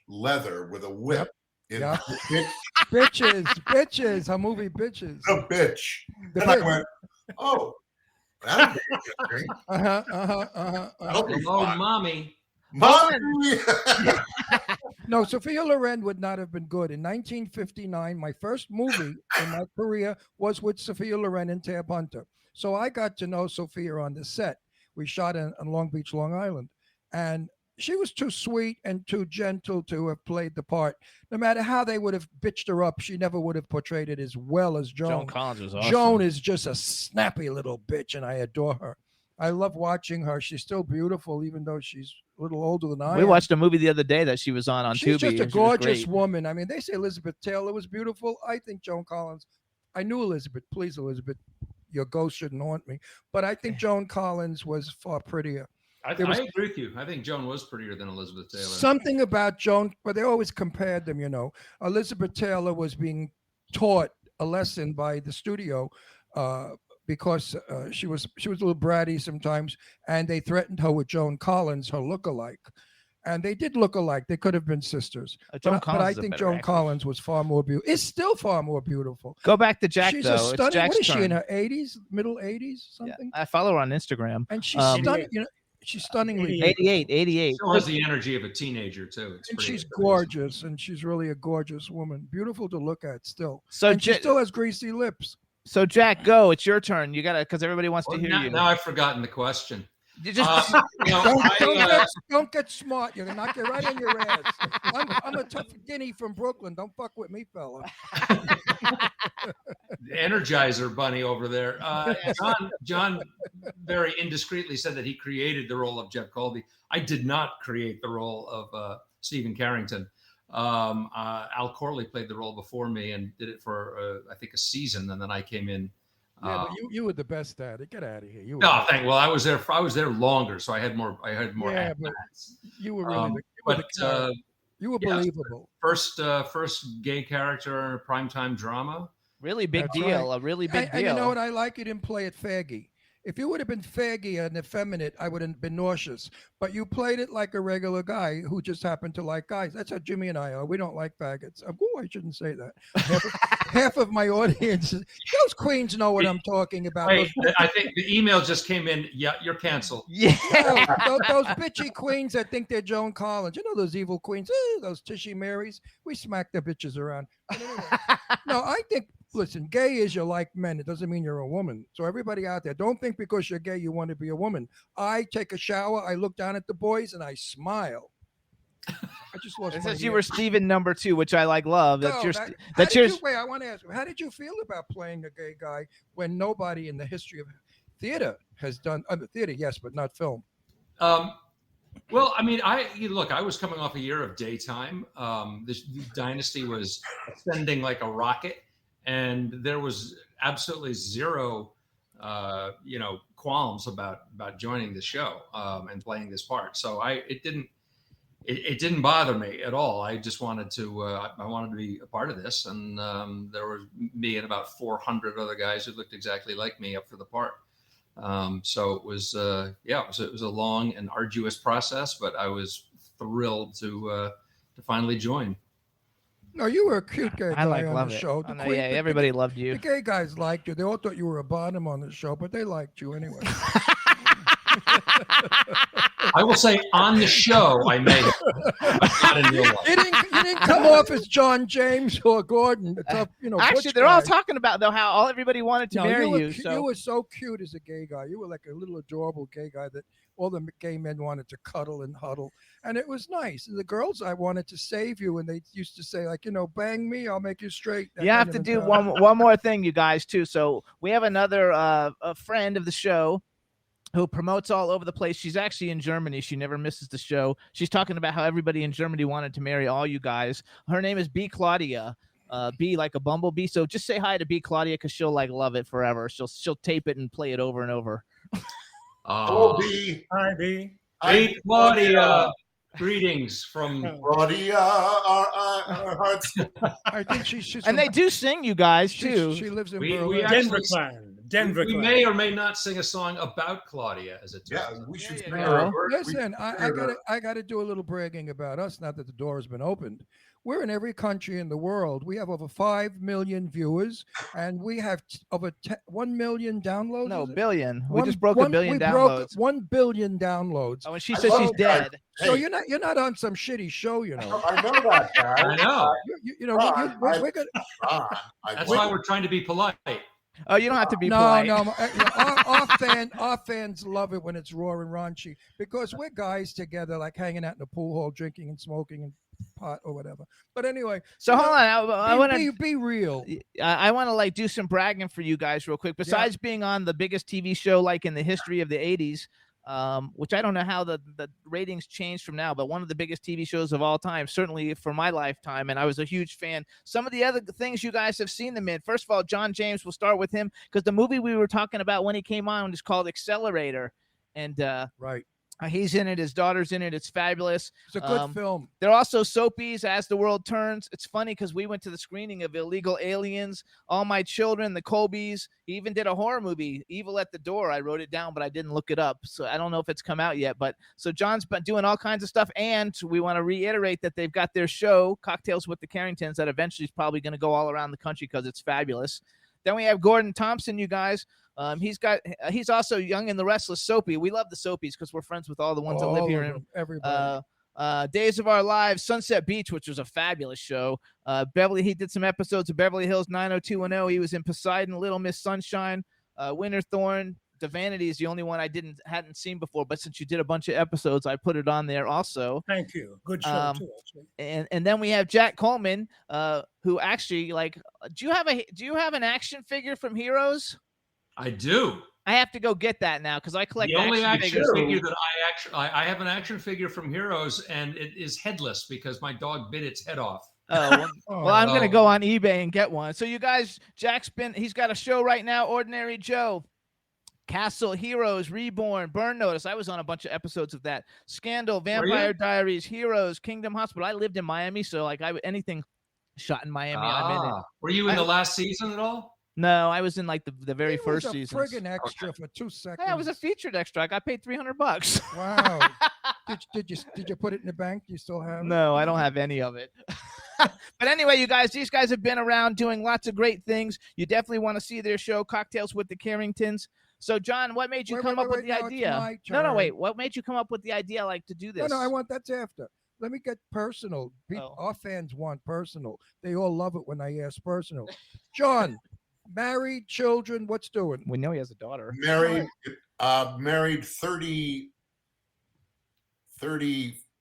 leather with a whip. Yep. Bitches, her movie Bitches. The bitch. And I went, oh, that'll be interesting. Oh, mommy. No, Sophia Loren would not have been good. In 1959, my first movie in my career was with Sophia Loren and Tab Hunter. So I got to know Sophia on the set. We shot in Long Beach, Long Island. And she was too sweet and too gentle to have played the part. No matter how they would have bitched her up, she never would have portrayed it as well as Joan. Joan Collins was awesome. Joan is just a snappy little bitch, and I adore her. I love watching her. She's still beautiful, even though she's a little older than I am. We watched a movie the other day that she was on She's Tubi. just a gorgeous woman. I mean, they say Elizabeth Taylor was beautiful. I think Joan Collins. I knew Elizabeth. Please, Elizabeth, your ghost shouldn't haunt me. But I think Joan Collins was far prettier. I agree with you. I think Joan was prettier than Elizabeth Taylor. Something about Joan, but they always compared them, you know. Elizabeth Taylor was being taught a lesson by the studio because she was a little bratty sometimes, and they threatened her with Joan Collins, her lookalike. And they did look alike. They could have been sisters. But I think Joan Collins was far more beautiful. Is still far more beautiful. Go back to Jack, she's though. A stunning, Jack's what is she, turn. in her 80s, middle 80s, something? Yeah, I follow her on Instagram. And she's stunning, you know. She's stunningly 88. Still has the energy of a teenager too. And she's gorgeous, and she's really a gorgeous woman. Beautiful to look at still. So and she still has greasy lips. So Jack, go. It's your turn. You gotta, because everybody wants to hear you. Now I've forgotten the question. You just Don't get smart. You're gonna knock it right in your ass. I'm a tough guinea from Brooklyn. Don't fuck with me, fella. Energizer bunny over there. John very indiscreetly said that he created the role of Jeff Colby. I did not create the role of Stephen Carrington. Al Corley played the role before me and did it for I think a season, and then I came in. Yeah, but you were the best at it. Get out of here. You were well, I was there longer, so I had more. Yeah, but you were really. You were believable. First gay character in a primetime drama. Really big deal. Right. A really big deal. And you know what? I like you didn't play it faggy. If you would have been faggy and effeminate, I would have been nauseous. But you played it like a regular guy who just happened to like guys. That's how Jimmy and I are. We don't like faggots. Oh, I shouldn't say that. Half of my audience, those queens know what I'm talking about. Wait, I think the email just came in. Yeah, you're canceled. Yeah. Those bitchy queens that think they're Joan Collins. You know those evil queens, those Tishy Marys. We smack the bitches around. But anyway, no, I think, listen, gay is you like men. It doesn't mean you're a woman. So everybody out there, don't think because you're gay you want to be a woman. I take a shower, I look down at the boys, and I smile. I just lost. It my says you ear. were Steven number 2, which I love. That's No, your. how That's did your. you- wait, I want to ask you, how did you feel about playing a gay guy when nobody in the history of theater has done theater? Yes, but not film. Well, I mean, look, I was coming off a year of daytime. This Dynasty was ascending like a rocket, and there was absolutely zero, qualms about joining the show and playing this part. So it didn't bother me at all. I just wanted to, I wanted to be a part of this, and there was me and about 400 other guys who looked exactly like me up for the part. So it was, it was a long and arduous process, but I was thrilled to finally join. No, you were a cute gay guy on love the it. show. Oh, no, yeah, everybody loved you. The gay guys liked you. They all thought you were a bottom on the show, but they liked you anyway. I will say on the show, I may have, but not in real life. You didn't come off as John James or Gordon. The tough, Actually, butch they're all guy. talking about though how everybody wanted to No, marry were you. cu- So you were so cute as a gay guy. You were like a little adorable gay guy that all the gay men wanted to cuddle and huddle, and it was nice. And the girls, I wanted to save you, and they used to say like, bang me, I'll make you straight. That you have kind to of do mentality. one more thing, you guys, too. So we have another a friend of the show who promotes all over the place. She's actually in Germany. She never misses the show. She's talking about how everybody in Germany wanted to marry all you guys. Her name is B. Claudia. B like a bumblebee. So just say hi to B. Claudia because she'll like love it forever. She'll tape it and play it over and over. Oh, B. Hi, B. Hey, Claudia. Greetings from Claudia, our hearts. I think she's And they do sing, you guys, too. She lives in We Berlin. actually- Denver Clan. Denver we Clan. may or may not sing a song about Claudia as it turns Yeah, out. we should. you bring go. her over. Listen, I gotta do a little bragging about us. Not that the door has been opened. We're in every country in the world. We have over 5 million viewers, and we have over 1 million downloads. No, is it? billion. We One- just broke one- a billion we downloads. Broke 1 billion downloads. Oh, and she I says love she's you guys. dead. So Hey. you're not on some shitty show, I know that guy. I know. We're gonna. Ron, That's why we're trying to be polite. Oh, you don't have to be No, polite. no. Our fans love it when it's raw and raunchy because we're guys together, like hanging out in the pool hall, drinking and smoking and pot or whatever. But anyway, So hold on. I want to be real. I want to like do some bragging for you guys real quick. Besides being on the biggest TV show like in the history of the 80s, which I don't know how the ratings changed from now, but one of the biggest TV shows of all time, certainly for my lifetime, and I was a huge fan. Some of the other things you guys have seen them in. First of all, John James, we'll start with him because the movie we were talking about when he came on is called Accelerator, and Right. he's in it. His daughter's in it. It's fabulous. It's a good film. They're also soapies, As the World Turns. It's funny because we went to the screening of Illegal Aliens, All My Children, The Colbys. He even did a horror movie, Evil at the Door. I wrote it down, but I didn't look it up. So I don't know if it's come out yet. But so John's been doing all kinds of stuff. And we want to reiterate that they've got their show, Cocktails with the Carringtons, that eventually is probably going to go all around the country because it's fabulous. Then we have Gordon Thomson, you guys. He's also Young and the Restless soapy. We love the soapies because we're friends with all the ones that live All here of in them, everybody. Days of Our Lives, Sunset Beach, which was a fabulous show. He did some episodes of Beverly Hills 90210. He was in Poseidon, Little Miss Sunshine, Winterthorn. The Vanity is the only one I hadn't seen before, but since you did a bunch of episodes, I put it on there also. Thank you. Good show too, actually. And then we have Jack Coleman, who actually do you have an action figure from Heroes? I do. I have to go get that now because I collect The only action figures. figure that I have an action figure from Heroes, and it is headless because my dog bit its head off. Oh, well, I'm going to no. go on eBay and get one. So you guys, he's got a show right now, Ordinary Joe, Castle, Heroes, Reborn, Burn Notice. I was on a bunch of episodes of that. Scandal, Vampire Diaries, Heroes, Kingdom Hospital. I lived in Miami, so anything shot in Miami, I'm in it. Were you in the last season at all? No, I was in like the very He first was a season. friggin' extra for 2 seconds. Hey, I was a featured extra. I got paid $300. Wow. Did you put it in the bank? Do you still have it? No, I don't have any of it. But anyway, you guys, these guys have been around doing lots of great things. You definitely want to see their show, Cocktails with the Carringtons. So, John, what made you come up with the now it's idea? my No, turn. wait. What made you come up with the idea, to do this? No, I want that's after. Let me get personal. Our fans want personal. They all love it when I ask personal. John, married, children, what's doing? We know he has a daughter. Married 30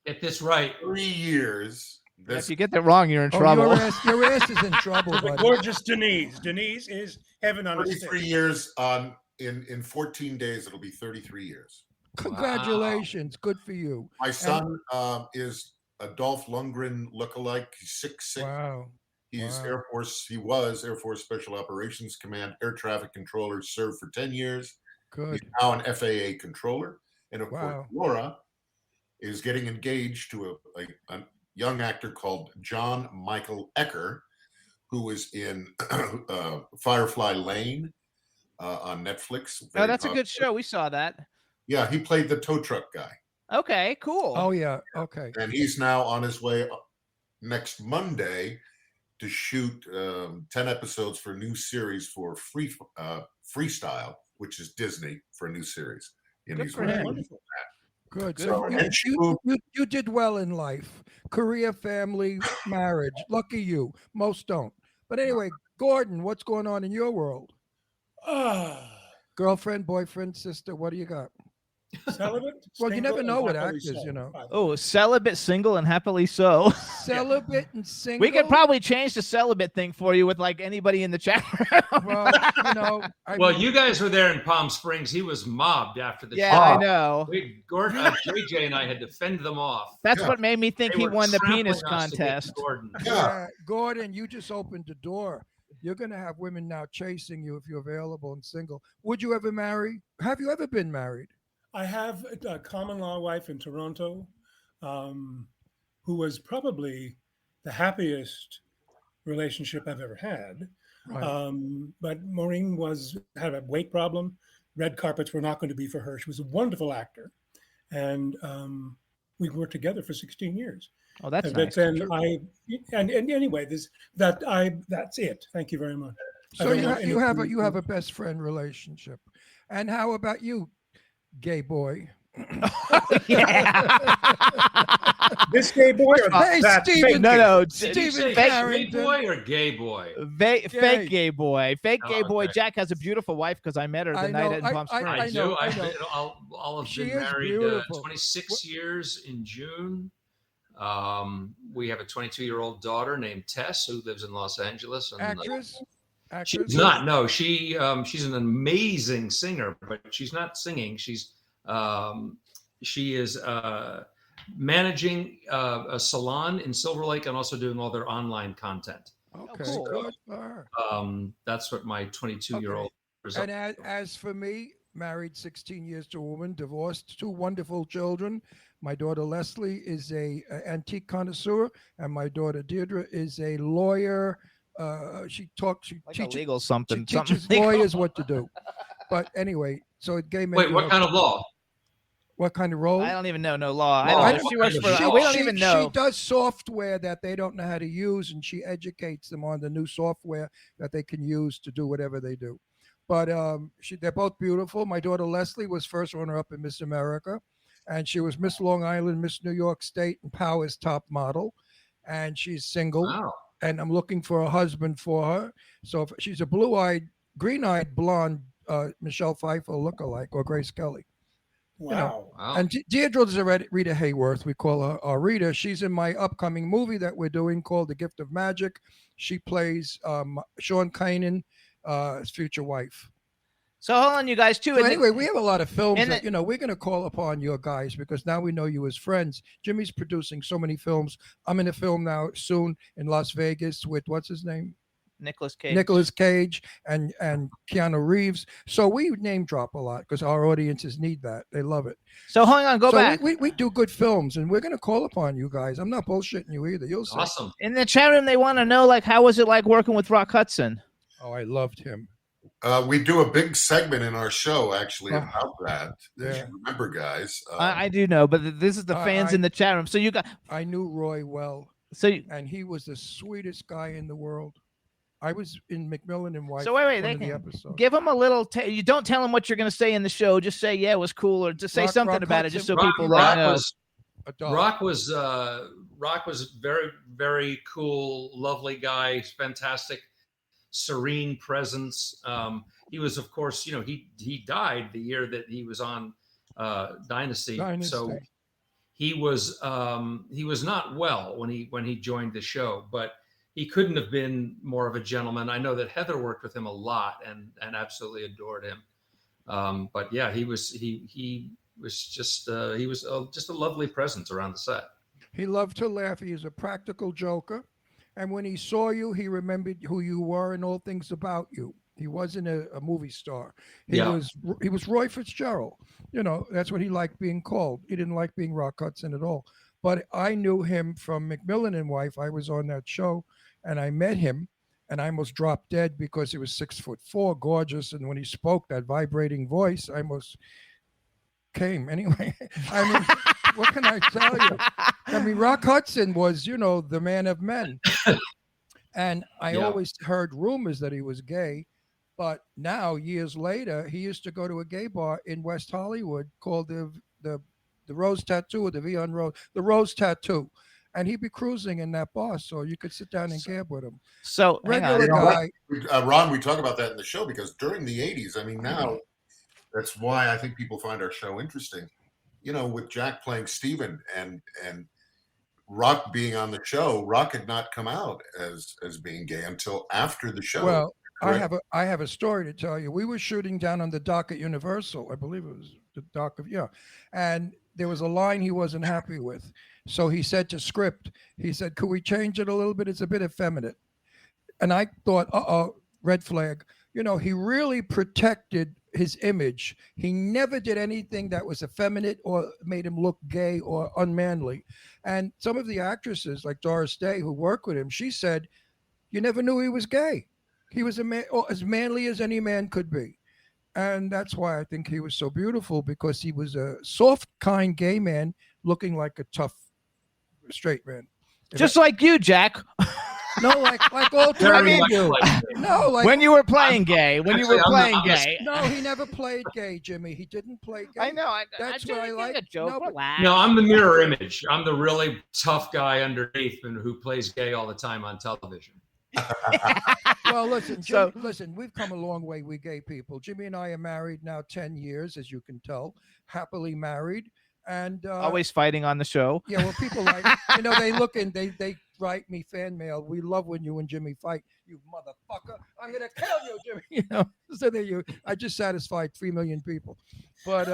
Get this right. 3 years. Yeah, if you get that wrong, you're in Oh, trouble. your ass is in trouble, The buddy. gorgeous Denise. Denise is heaven on a 33 stick. years in 14 days. It'll be 33 years. Congratulations. Good for you. My son is a Dolph Lundgren lookalike. He's 6'6". Wow. He's Wow. Air Force. He was Air Force Special Operations Command air traffic controller. Served for 10 years. Good. He's now an FAA controller. And of Wow. course, Laura is getting engaged to a young actor called John Michael Ecker, who was in Firefly Lane on Netflix. Oh, Very that's a good popular. show. We saw that. Yeah, he played the tow truck guy. Okay, cool. Oh, yeah. Okay. And he's now on his way next Monday to shoot 10 episodes for a new series for Freestyle, which is Disney, for a new series. And Good he's for working him. on Wonderful. Good. Good So for him. And she you did well in life. Career, family, marriage. Lucky you. Most don't. But anyway, Gordon, what's going on in your world? Girlfriend, boyfriend, sister, what do you got? Celibate? Well, you single, never and know with happily actors, so, you know. by the way. Oh, celibate, single, and happily so. Celibate and single. We could probably change the celibate thing for you with like anybody in the chat room. Well, you know. Well, you guys were there in Palm Springs. He was mobbed after the Yeah, show. I know. Gordon, JJ and I had to fend them off. That's Yeah. what made me think They he were won the trampling penis us to get to contest. Gordon. Yeah. Gordon, you just opened the door. You're going to have women now chasing you if you're available and single. Would you ever marry? Have you ever been married? I have a common law wife in Toronto who was probably the happiest relationship I've ever had. Right. But Maureen had a weight problem. Red carpets were not going to be for her. She was a wonderful actor. And we worked together for 16 years. Oh, that's But nice. then and anyway, that's it. Thank you very much. I So don't you, know you have anything- you have a best friend relationship. And how about you, gay boy? This gay boy or Hey, that Steven, fake No, gay? no. Did you Steven say gay Carrington. boy or gay boy? Fake gay boy. Fake Oh, gay boy. okay. Jack has a beautiful wife because I met her the I night know, in Palm I Springs. I do. know, I I've know. been, I'll have She been is married beautiful. 26 years in June. We have a 22-year-old daughter named Tess who lives in Los Angeles. And, Actress? she's not. No, she's an amazing singer, but she's not singing. She is managing a salon in Silver Lake and also doing all their online content. Okay, cool. good for her. That's what my 22-year-old is. And as for me, married 16 years to a woman, divorced, 2 wonderful children. My daughter Leslie is a antique connoisseur, and my daughter Deirdre is a lawyer. She Like a teaches, legal something. she something teaches legal. lawyers what to do. But anyway, so gay men. Wait, do what have- kind of law? What kind of role? I don't even know. No law. I Law. don't I know. don't- She works for. She- We don't She- even She know. does software that they don't know how to use, and she educates them on the new software that they can use to do whatever they do. But they're both beautiful. My daughter Leslie was first runner-up in Miss America, and she was Miss Long Island, Miss New York State, and Power's top model. And she's single, Wow. and I'm looking for a husband for her. So if she's a blue-eyed, green-eyed blonde Michelle Pfeiffer lookalike or Grace Kelly. Wow. Wow. And Deirdre is Rita Hayworth. We call her our Rita. She's in my upcoming movie that we're doing called The Gift of Magic. She plays Sean Kanan, his future wife. So hold on, you guys too. So And anyway, we have a lot of films and that, we're going to call upon your guys because now we know you as friends. Jimmy's producing so many films. I'm in a film now soon in Las Vegas with, what's his name? Nicolas Cage. Nicolas Cage and Keanu Reeves. So we name drop a lot because our audiences need that. They love it. So hang on, go So back. We do good films, and we're going to call upon you guys. I'm not bullshitting you either. You'll see. Awesome. In the chat room, they want to know like how was it like working with Rock Hudson? Oh, I loved him. We do a big segment in our show actually Oh, about that. As yeah. you remember, guys. I do know, but this is the fans in the chat room. So you got. I knew Roy well, and he was the sweetest guy in the world. I was in McMillan and Wife. So wait, one of the they episodes. give them a little. You don't tell them what you're going to say in the show. Just say yeah, it was cool, or just say something about it, just so people know. Rock was very, very cool, lovely guy, fantastic, serene presence. He was, of course, he died the year that he was on Dynasty. So he was not well when he joined the show, but he couldn't have been more of a gentleman. I know that Heather worked with him a lot and absolutely adored him. But yeah, he was just a lovely presence around the set. He loved to laugh. He was a practical joker. And when he saw you, he remembered who you were and all things about you. He wasn't a movie star. He was Roy Fitzgerald. You know, that's what he liked being called. He didn't like being Rock Hudson at all. But I knew him from McMillan and Wife. I was on that show, and I met him, and I almost dropped dead because he was 6'4", gorgeous. And when he spoke, that vibrating voice, I almost came. Anyway, I mean, what can I tell you? I mean, Rock Hudson was, you know, the man of men. And I always heard rumors that he was gay. But now, years later, he used to go to a gay bar in West Hollywood called the Rose Tattoo, or the Vion Rose, the Rose Tattoo. And he'd be cruising in that bar, so you could sit down and gab with him. So, regular guy. Ron, we talk about that in the show because during the 80s, I mean, now that's why I think people find our show interesting. You know, with Jack playing Steven and Rock being on the show, Rock had not come out as being gay until after the show. Well, correct? I have a story to tell you. We were shooting down on the dock at Universal. I believe it was the dock of, and there was a line he wasn't happy with. So he said to script, he said, could we change it a little bit? It's a bit effeminate. And I thought, red flag. You know, he really protected his image. He never did anything that was effeminate or made him look gay or unmanly. And some of the actresses, like Doris Day, who worked with him, she said, you never knew he was gay. He was a man, as manly as any man could be. And that's why I think he was so beautiful, because he was a soft, kind gay man looking like a tough straight man. Just like you, Jack. No, like all three of you. No, like when you were playing gay. When you were playing gay. No, he never played gay, Jimmy. He didn't play gay. I know. That's what I like. A joke. No, I'm the mirror image. I'm the really tough guy underneath and who plays gay all the time on television. Well, listen, Jim, listen, we've come a long way, we gay people. Jimmy and I are married now 10 years, as you can tell, happily married. And always fighting on the show. Yeah, well, people like, you know, they look in, they write me fan mail. We love when you and Jimmy fight. You motherfucker. I'm going to kill you, Jimmy. You know, so there you, I just satisfied 3 million people. But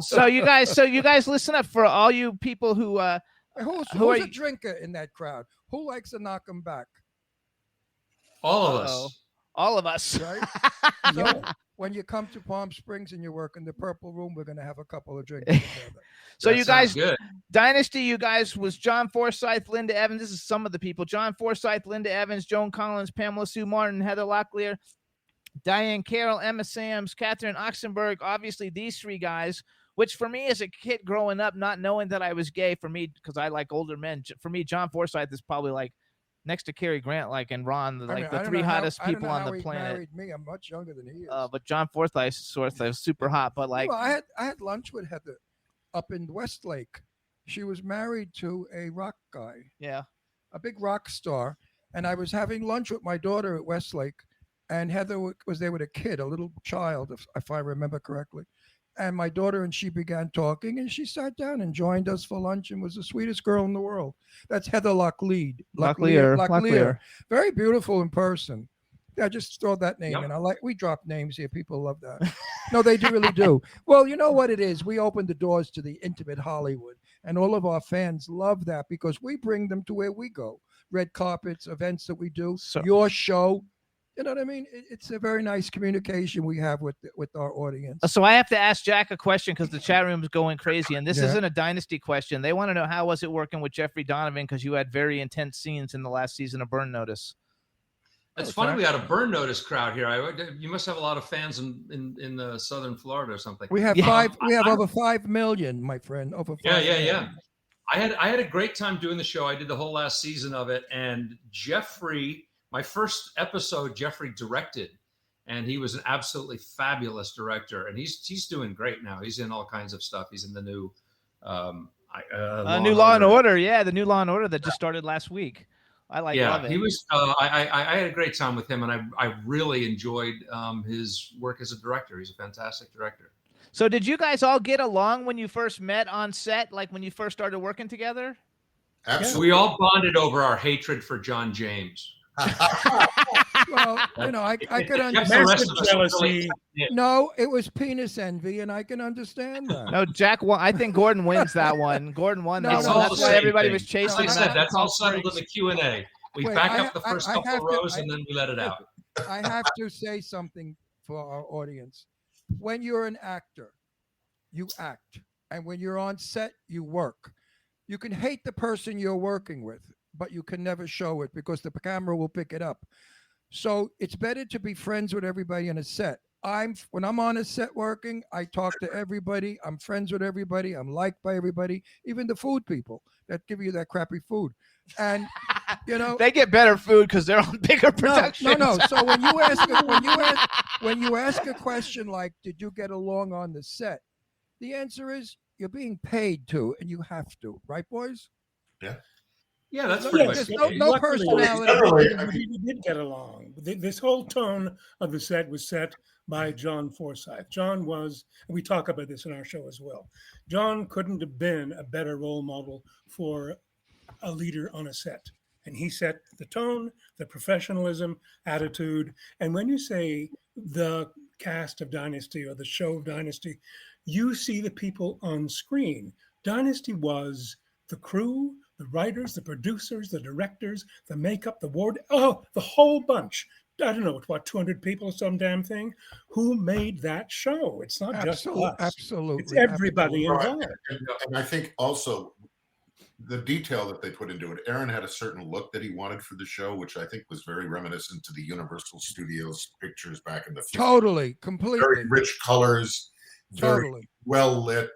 so you guys listen up for all you people who who's a drinker in that crowd? Who likes to knock them back? All of us. All of us. Right? So when you come to Palm Springs and you work in the Purple Room, we're going to have a couple of drinks together. So That you guys, sounds good. Dynasty, you guys was John Forsythe, Linda Evans. This is some of the people. John Forsythe, Linda Evans, Joan Collins, Pamela Sue Martin, Heather Locklear, Diane Carroll, Emma Sams, Catherine Oxenberg. Obviously, these three guys, which for me as a kid growing up, not knowing that I was gay, for me, because I like older men, for me, John Forsythe is probably like next to Cary Grant, like, and Ron, like the three hottest people on the planet. Married me. I'm much younger than he is. But John Forsythe is super hot. But like, well, I had lunch with Heather up in Westlake. She was married to a rock guy. Yeah, a big rock star. And I was having lunch with my daughter at Westlake, and Heather was there with a kid, a little child, if I remember correctly. And my daughter and she began talking, and she sat down and joined us for lunch and was the sweetest girl in the world. That's Heather Locklear. Very beautiful in person. Yeah, just throw that name in. We drop names here. People love that. No, they really do. Well, you know what it is? We open the doors to the intimate Hollywood, and all of our fans love that because we bring them to where we go. Red carpets, events that we do, your show. You know what I mean? It's a very nice communication we have with our audience. So I have to ask Jack a question because the chat room is going crazy, and this isn't a Dynasty question. They want to know, how was it working with Jeffrey Donovan, because you had very intense scenes in the last season of Burn Notice. It's funny we had a Burn Notice crowd here. You must have a lot of fans in Southern Florida or something. We have over 5 million, my friend. Over 5 million. Yeah. I had a great time doing the show. I did the whole last season of it, and Jeffrey. My first episode, Jeffrey directed, and he was an absolutely fabulous director. And he's doing great now. He's in all kinds of stuff. He's in the new new Law and Order. Yeah, the new Law and Order that just started last week. I love it. He was. I had a great time with him, and I really enjoyed his work as a director. He's a fantastic director. So did you guys all get along when you first met on set, like when you first started working together? Absolutely. We all bonded over our hatred for John James. Well, I could Kept the understand. rest of us jealousy. really tight-knit. No, it was penis envy, and I can understand that. No, Jack won. I think Gordon wins that one. Gordon won No, that It's one. all That's the why same everybody thing. was chasing As I him. said, that's all settled in the Q&A. We Wait, back I up the ha- first I couple have of to- rows, and then we let it out. I have to say something for our audience. When you're an actor, you act. And when you're on set, you work. You can hate the person you're working with, but you can never show it because the camera will pick it up. So it's better to be friends with everybody on a set. When I'm on a set working, I talk to everybody. I'm friends with everybody. I'm liked by everybody, even the food people that give you that crappy food. And They get better food because they're on bigger productions. No. So when you ask a question like, "Did you get along on the set?" The answer is you're being paid to, and you have to, right, boys? Yeah, that's No, pretty there's much no- it. no Luckily, personality. We did get along. This whole tone of the set was set by John Forsythe. John was, and we talk about this in our show as well. John couldn't have been a better role model for a leader on a set. And he set the tone, the professionalism, attitude. And when you say the cast of Dynasty or the show of Dynasty, you see the people on screen. Dynasty was the crew, the writers, the producers, the directors, the makeup, the the whole bunch. I don't know, 200 people or some damn thing, who made that show. It's not just us. Absolutely. It's everybody absolutely. involved. And I think also the detail that they put into it. Aaron had a certain look that he wanted for the show, which I think was very reminiscent to the Universal Studios pictures back in the 50s. Totally, completely. Very rich colors, very Totally. well lit.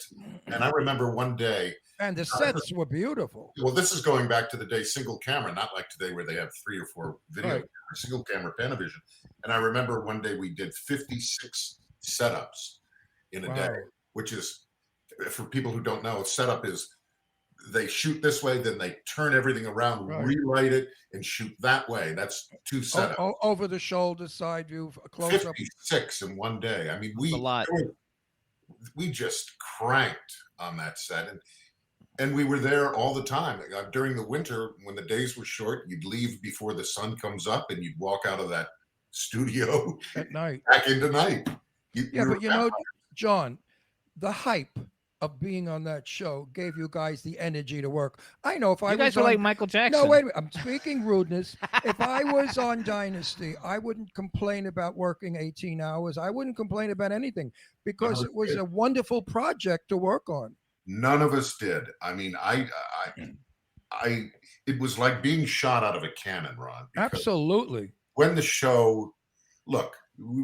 And I remember one day, And the sets were beautiful. well, this is going back to the day single camera, not like today where they have 3 or 4 video Right. cameras, single camera Panavision. And I remember one day we did 56 setups in a day, Wow. which is, for people who don't know, setup is they shoot this way, then they turn everything around, Right. rewrite it, and shoot that way. That's 2 setups. Over the shoulder, side view, a close up. 56 in one day. I mean, a lot. we just cranked on that set, and we were there all the time. During the winter, when the days were short, you'd leave before the sun comes up, and you'd walk out of that studio At night. back into night. Yeah, but you know, John, the hype of being on that show gave you guys the energy to work. I know if I You guys was are on, like Michael Jackson. no, wait a minute. I'm speaking rudeness. If I was on Dynasty, I wouldn't complain about working 18 hours. I wouldn't complain about anything because it was a wonderful project to work on. None of us did. I mean, it was like being shot out of a cannon, Ron. because Absolutely. When the show, look,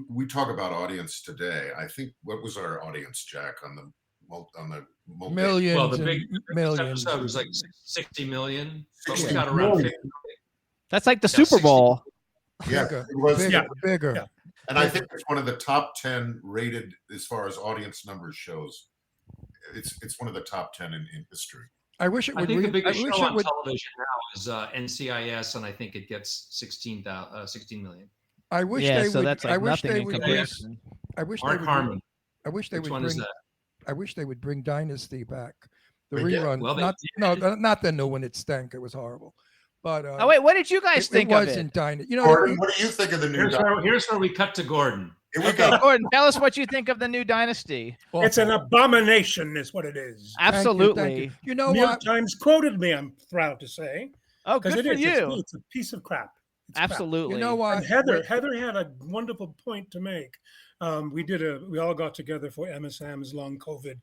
we talk about audience today. I think, what was our audience, Jack, on the multi- Millions Well, the and big millions. episode was like 60 million. But we 60 got around million. 50 million. That's like the Yeah, Super 60. Bowl. Yeah, Bigger, it was. bigger, bigger. Yeah. And I think it's one of the top 10 rated as far as audience numbers shows. It's one of the top 10 in history. I wish it I would. think the I biggest wish show it on would. television now is NCIS, and I think it gets 16 million. I wish Yeah, they so would. that's I like wish nothing they in would. comparison. I wish they Mark would. Harmon. I wish they Which would one is bring. that? I wish they would bring Dynasty back. The They did. rerun. Well, they not the new one. It stank. It was horrible. But Oh wait, what did you guys it think of it? wasn't Dynasty. You know, Gordon, what do you think of the new? Here's where we cut to Gordon. Here we Okay, go. Gordon, tell us what you think of the new Dynasty. It's an abomination, is what it is. Absolutely. You know New York what? Times quoted me, I'm proud to say. Oh, Because good it for is. you. It's a piece of crap. It's crap. Absolutely. You know what? And Heather had a wonderful point to make. We all got together for MSM's long COVID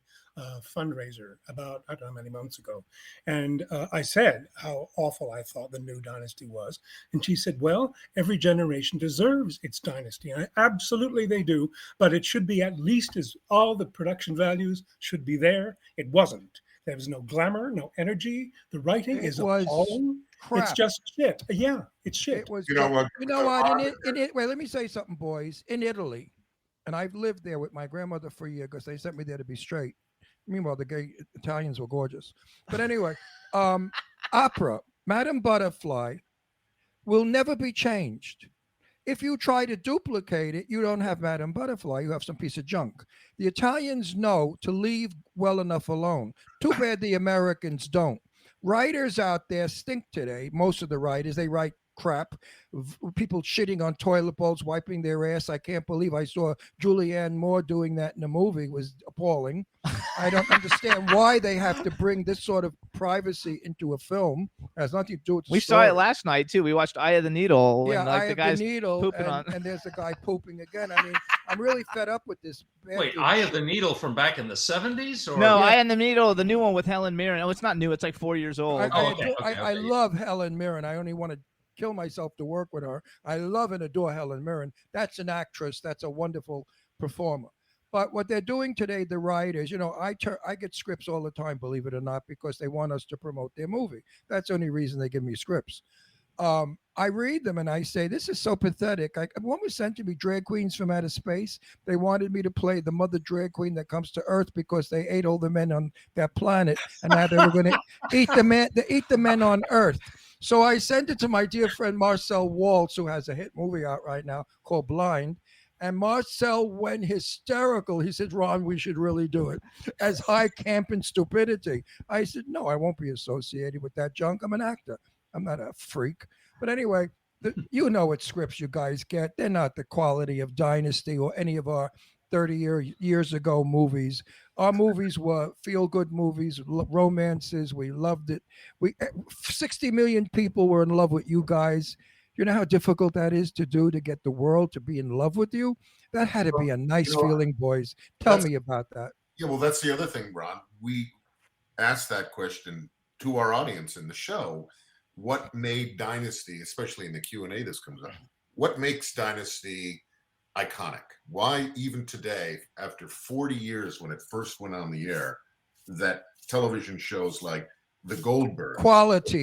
fundraiser about, I don't know how many months ago. And I said how awful I thought the new Dynasty was. And she said, well, every generation deserves its Dynasty. And absolutely they do, but it should be at least as all the production values should be there. It wasn't. There was no glamour, no energy. The writing It is was appalling. crap. It's just shit. Yeah, it's shit. It was. You know what? You know what? Wait, let me say something, boys. In Italy, and I've lived there with my grandmother for a year because they sent me there to be straight. Meanwhile, the gay Italians were gorgeous. But anyway, opera, Madame Butterfly, will never be changed. If you try to duplicate it, you don't have Madame Butterfly. You have some piece of junk. The Italians know to leave well enough alone. Too bad the Americans don't. Writers out there stink today. Most of the writers, they write crap. People shitting on toilet bowls, wiping their ass. I can't believe I saw Julianne Moore doing that in a movie. It was appalling. I don't understand why they have to bring this sort of privacy into a film. It has nothing to do with the We story. saw it last night too. We watched Eye of the Needle. Yeah, and, like, I the have guy's the needle, pooping and, on. and there's a guy pooping again. I mean, I'm really fed up with this. Wait, Eye of the Needle from back in the 70s? Or No, Yeah. Eye in the Needle, the new one with Helen Mirren. Oh, it's not new. It's like 4 years old. I love Helen Mirren. I only want to kill myself to work with her. I love and adore Helen Mirren. That's an actress. That's a wonderful performer. But what they're doing today, the writers, I get scripts all the time, believe it or not, because they want us to promote their movie. That's the only reason they give me scripts. I read them and I say, this is so pathetic. One was sent to me, drag queens from outer space. They wanted me to play the mother drag queen that comes to Earth because they ate all the men on that planet, and now they were going to eat the men on Earth. So I sent it to my dear friend Marcel Waltz, who has a hit movie out right now called Blind. And Marcel went hysterical. He said, Ron, we should really do it. As high camp and stupidity. I said, no, I won't be associated with that junk. I'm an actor. I'm not a freak. But anyway, you know what scripts you guys get. They're not the quality of Dynasty or any of our 30 years ago movies. Our movies were feel-good movies, romances. We loved it. 60 million people were in love with you guys. You know how difficult that is to do, to get the world to be in love with you? That had to be a nice feeling, boys. Tell me about that. Yeah, well, that's the other thing, Ron. We asked that question to our audience in the show. What made Dynasty, especially in the Q&A this comes up, what makes Dynasty iconic? Why even today, after 40 years when it first went on the air, that television shows like The Goldbergs.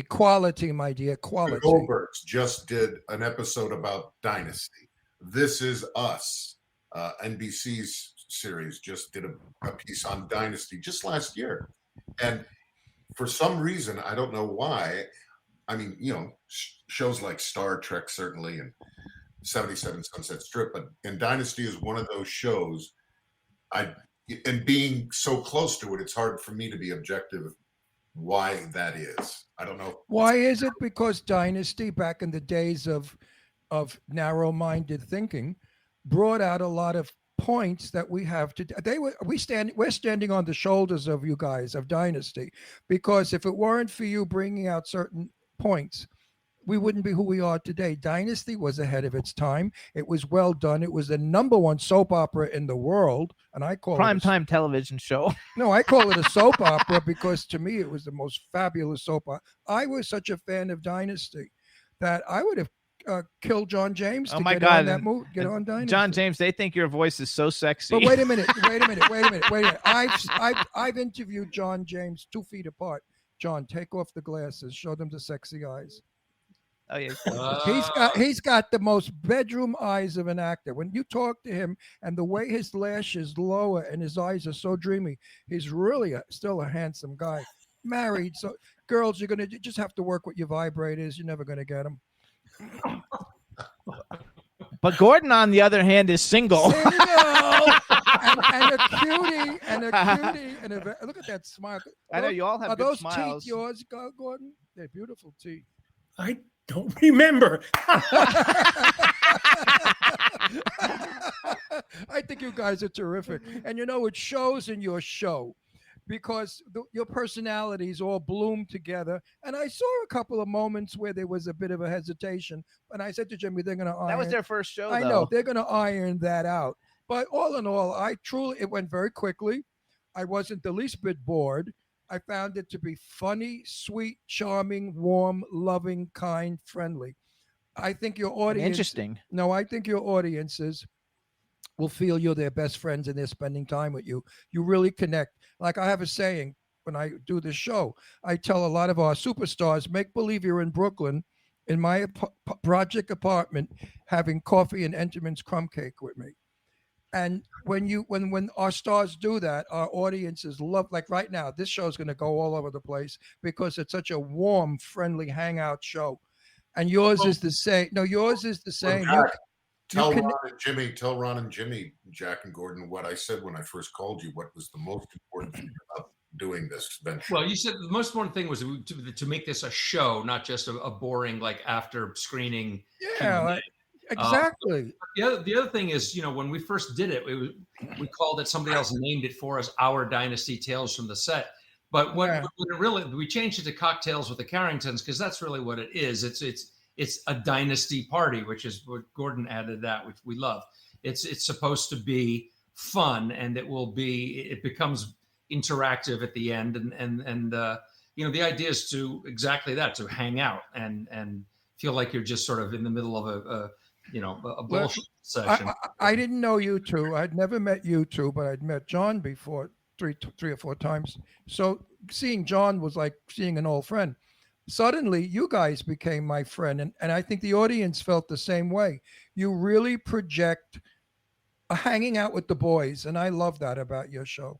Quality, my dear, quality. The Goldbergs just did an episode about Dynasty. This Is Us, NBC's series, just did a piece on Dynasty just last year. And for some reason, I don't know why, I mean, shows like Star Trek, certainly, and 77 Sunset Strip, and Dynasty is one of those shows, and being so close to it, it's hard for me to be objective why that is. I don't know. Why is it? Because Dynasty, back in the days of narrow-minded thinking, brought out a lot of points that we have to. We're standing on the shoulders of you guys of Dynasty, because if it weren't for you bringing out certain points, we wouldn't be who we are today. Dynasty was ahead of its time. It was well done. It was the #1 soap opera in the world, and I call Primetime television show. No, I call it a soap opera because to me it was the most fabulous soap opera. I was such a fan of Dynasty that I would have killed John James to get on that movie, get on Dynasty. John James, they think your voice is so sexy. But wait a minute. I've interviewed John James 2 feet apart. John, take off the glasses. Show them the sexy eyes. Oh yeah. He's got the most bedroom eyes of an actor. When you talk to him and the way his lashes lower and his eyes are so dreamy, he's really still a handsome guy. Married, so girls, you're gonna just have to work with your vibrators. You're never gonna get them. But Gordon, on the other hand, is single. and a cutie, look at that smile. I know you all have Are good those smiles. teeth yours, Gordon? They're beautiful teeth. I don't remember. I think you guys are terrific. And it shows in your show because your personalities all bloom together. And I saw a couple of moments where there was a bit of a hesitation. And I said to Jimmy, they're going to iron. That was their first show, I though. know. They're going to iron that out. But all in all, it went very quickly. I wasn't the least bit bored. I found it to be funny, sweet, charming, warm, loving, kind, friendly. I think your audience. Interesting. No, I think your audiences will feel you're their best friends and they're spending time with you. You really connect. Like I have a saying when I do this show, I tell a lot of our superstars, make believe you're in Brooklyn in my project apartment having coffee and Entenmann's crumb cake with me. And when our stars do that, our audiences love, like right now, this show is going to go all over the place because it's such a warm, friendly hangout show. And yours is the same. No, yours is the same. Tell Ron and Jimmy, Jack and Gordon, what I said when I first called you. What was the most important thing about doing this venture? Well, you said the most important thing was to make this a show, not just a boring like after screening. Yeah, exactly. The other thing is, when we first did it, we called it, somebody else named it for us, Our Dynasty Tales from the Set. But we changed it to Cocktails with the Carringtons, because that's really what it is. It's a dynasty party, which is what Gordon added, that which we love. It's supposed to be fun, and it becomes interactive at the end, and the idea is to exactly that, to hang out and feel like you're just sort of in the middle of a bullshit session. I didn't know you two. I'd never met you two, but I'd met John before three or four times. So seeing John was like seeing an old friend. Suddenly, you guys became my friend, and I think the audience felt the same way. You really project hanging out with the boys, and I love that about your show.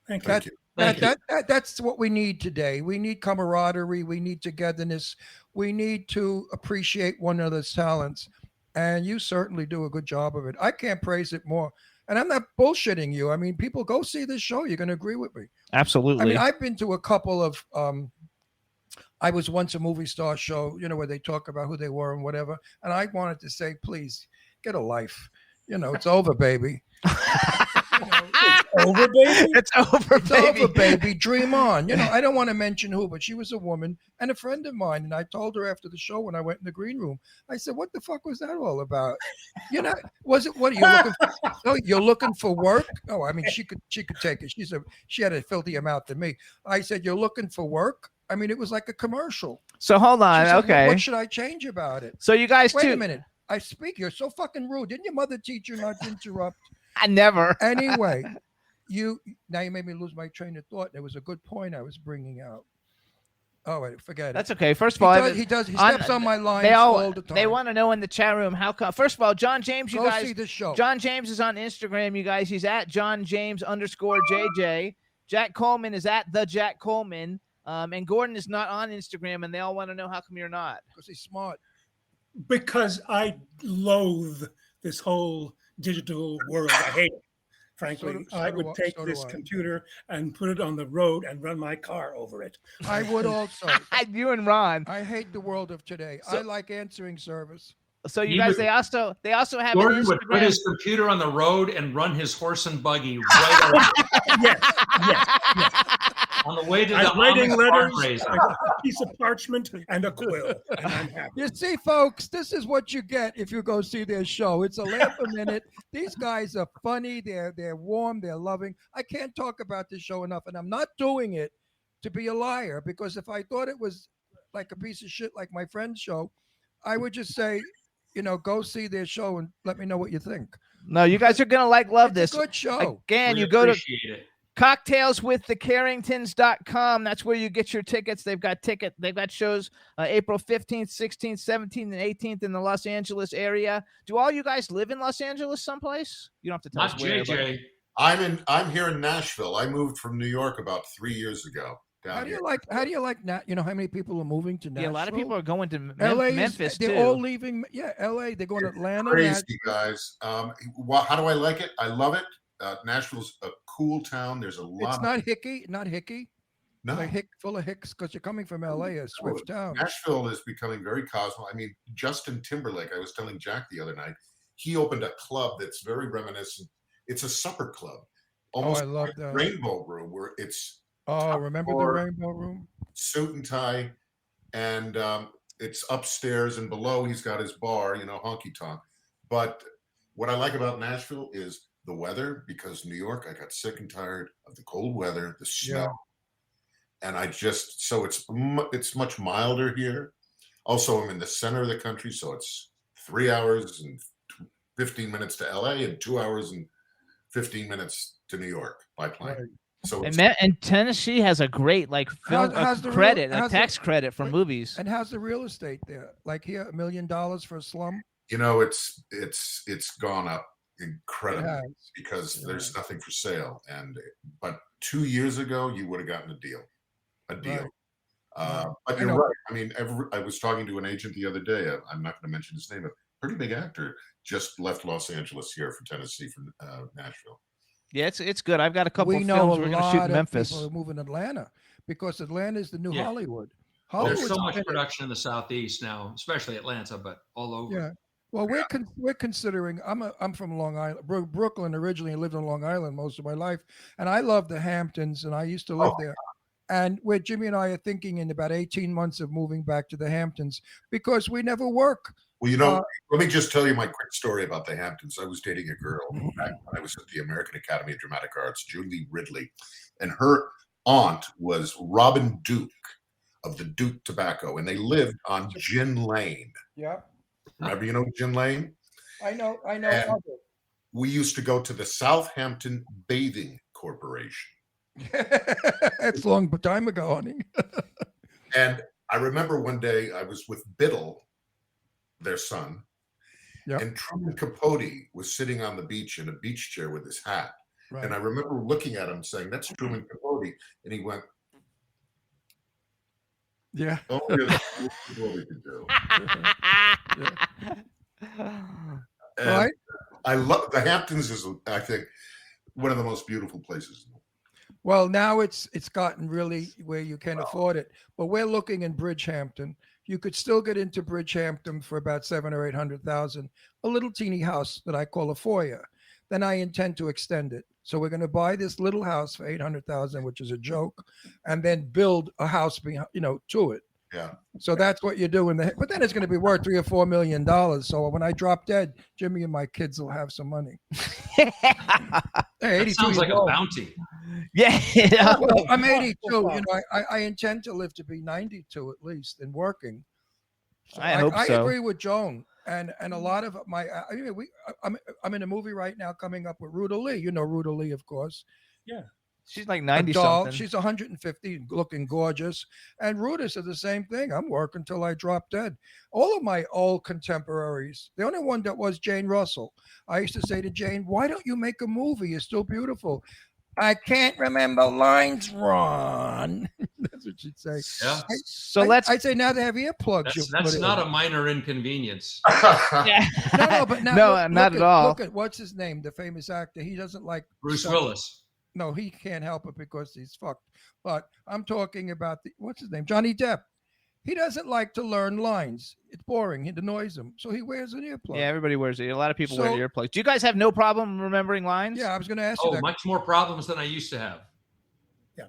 Thank you. That's what we need today. We need camaraderie. We need togetherness. We need to appreciate one another's talents. And you certainly do a good job of it. I can't praise it more. And I'm not bullshitting you. I mean, people, go see this show. You're going to agree with me. Absolutely. I mean, I've been to a couple of, I was once a movie star show, where they talk about who they were and whatever. And I wanted to say, please, get a life. It's over, baby. It's over, baby. It's over, baby. Dream on. I don't want to mention who, but she was a woman and a friend of mine. And I told her after the show when I went in the green room, I said, "What the fuck was that all about? Was it? What are you looking for? Oh, you're looking for work? Oh, I mean, she could take it. She had a filthier mouth than me. I said, "You're looking for work?" I mean, it was like a commercial. So hold on, She said, okay. What should I change about it? So you guys Wait a minute. I speak. You're so fucking rude. Didn't your mother teach you not to interrupt? I never. Anyway, now you made me lose my train of thought. There was a good point I was bringing out. Oh, wait, forget it. That's okay. First of all, he steps on my lines all the time. They want to know in the chat room how come. First of all, John James, Go see the show. John James is on Instagram, you guys. He's at John James _JJ. Jack Coleman is at the Jack Coleman. And Gordon is not on Instagram, and they all want to know how come you're not. Because he's smart. Because I loathe this whole digital world. I hate it. Frankly, I would take this computer and put it on the road and run my car over it. I would also. You and Ron. I hate the world of today. I like answering service. So you guys, they also have. Gordon would put his computer on the road and run his horse and buggy right over. Yes. On the way to I'm the writing letters, fundraiser. a piece of parchment, and a quill, and I'm happy. You see, folks, this is what you get if you go see their show. It's a laugh a minute. These guys are funny. They're warm. They're loving. I can't talk about this show enough, and I'm not doing it to be a liar, because if I thought it was like a piece of shit like my friend's show, I would just say, go see their show and let me know what you think. No, you guys are gonna love this. It's a good show. Again, you go to cocktailswiththecarringtons.com. That's where you get your tickets. They've got shows April 15th, 16th, 17th, and 18th in the Los Angeles area. Do all you guys live in Los Angeles someplace? You don't have to tell us where. Not JJ. I'm here in Nashville. I moved from New York about 3 years ago. How do you like how many people are moving to Nashville? Yeah, a lot of people are going to LA. Memphis They're too. all leaving. Yeah, LA. They're going to Atlanta. Crazy guys. How do I like it? I love it. Nashville's a cool town. There's a lot. It's not hicky. Not hicky. No. Like full of hicks, because you're coming from LA, a swift town. Nashville is becoming very cosmo. I mean, Justin Timberlake, I was telling Jack the other night, he opened a club that's very reminiscent. It's a supper club. Almost I love like that. Rainbow Room, where it's remember the Rainbow Room? Suit and tie, and it's upstairs, and below he's got his bar, honky tonk. But what I like about Nashville is the weather, because New York, I got sick and tired of the cold weather, the snow, and it's much milder here. Also, I'm in the center of the country, so it's 3 hours and 15 minutes to LA and 2 hours and 15 minutes to New York by plane. Right. So and Tennessee has a great film tax credit for movies. And how's the real estate there? Like here, $1 million for a slum? It's gone up incredibly because there's nothing for sale. But 2 years ago, you would have gotten a deal. Right. But you're right. I mean, I was talking to an agent the other day. I'm not going to mention his name, but pretty big actor. Just left Los Angeles here for Tennessee from Nashville. Yeah, it's good. I've got a couple We of know films a we're going to shoot lot in of Memphis. people who move in Atlanta because Atlanta is the new Yeah. Hollywood. There's Hollywood's so much been- production in the Southeast now, especially Atlanta, but all over. Yeah. Well, we're considering. I'm from Long Island, Brooklyn originally. I lived on Long Island most of my life, and I love the Hamptons, and I used to live there. And where Jimmy and I are thinking in about 18 months of moving back to the Hamptons because we never work. Well, you know, let me just tell you my quick story about the Hamptons. I was dating a girl back when I was at the American Academy of Dramatic Arts, Julie Ridley, and her aunt was Robin Duke of the Duke Tobacco, and they lived on Gin Lane. Yeah, Remember, you know Gin Lane? I know. And of it. we used to go to the Southampton Bathing Corporation. That's a long time ago, honey. And I remember one day I was with Biddle, their son, Yep. and Truman Capote was sitting on the beach in a beach chair with his hat. Right. And I remember looking at him saying, "That's Truman Capote." And he went, Yeah. "Oh, really? What we could do." And Right. I love the Hamptons is, I think, one of the most beautiful places. Well, now it's gotten really where you can afford it. But we're looking in Bridgehampton. You could still get into Bridgehampton for about 700,000 or 800,000. A little teeny house that I call a foyer. Then I intend to extend it. So we're going to buy this little house for 800,000, which is a joke, and then build a house, to it. Yeah. So that's what you're doing. But then it's going to be worth $3 or $4 million. So when I drop dead, Jimmy and my kids will have some money. Hey, That 82 sounds like years a old. bounty. Yeah. Well, I'm 82. I intend to live to be 92 at least and working. So I hope I so. agree with Joan and a lot of my. I'm in a movie right now coming up with Ruta Lee. You know Ruta Lee, of course. Yeah. She's like A 90 doll. something. She's 150, looking gorgeous. And Ruta said the same thing. I'm working till I drop dead. All of my old contemporaries. The only one that was Jane Russell. I used to say to Jane, "Why don't you make a movie? You're still beautiful." "I can't remember lines, Ron." That's what she'd say. Yeah. So let's. I'd say now they have earplugs. That's not a minor inconvenience. Yeah. No, but now No, not at all. Look at what's his name, the famous actor. He doesn't like Bruce stuff. Willis. No, he can't help it because he's fucked. But I'm talking about what's his name, Johnny Depp. He doesn't like to learn lines. It's boring. It annoys him, so he wears an earplug. Yeah, everybody wears it. A lot of people wear So- the earplugs. Do you guys have no problem remembering lines? Yeah, I was going to ask you Oh, that. much more problems than I used to have. Yeah.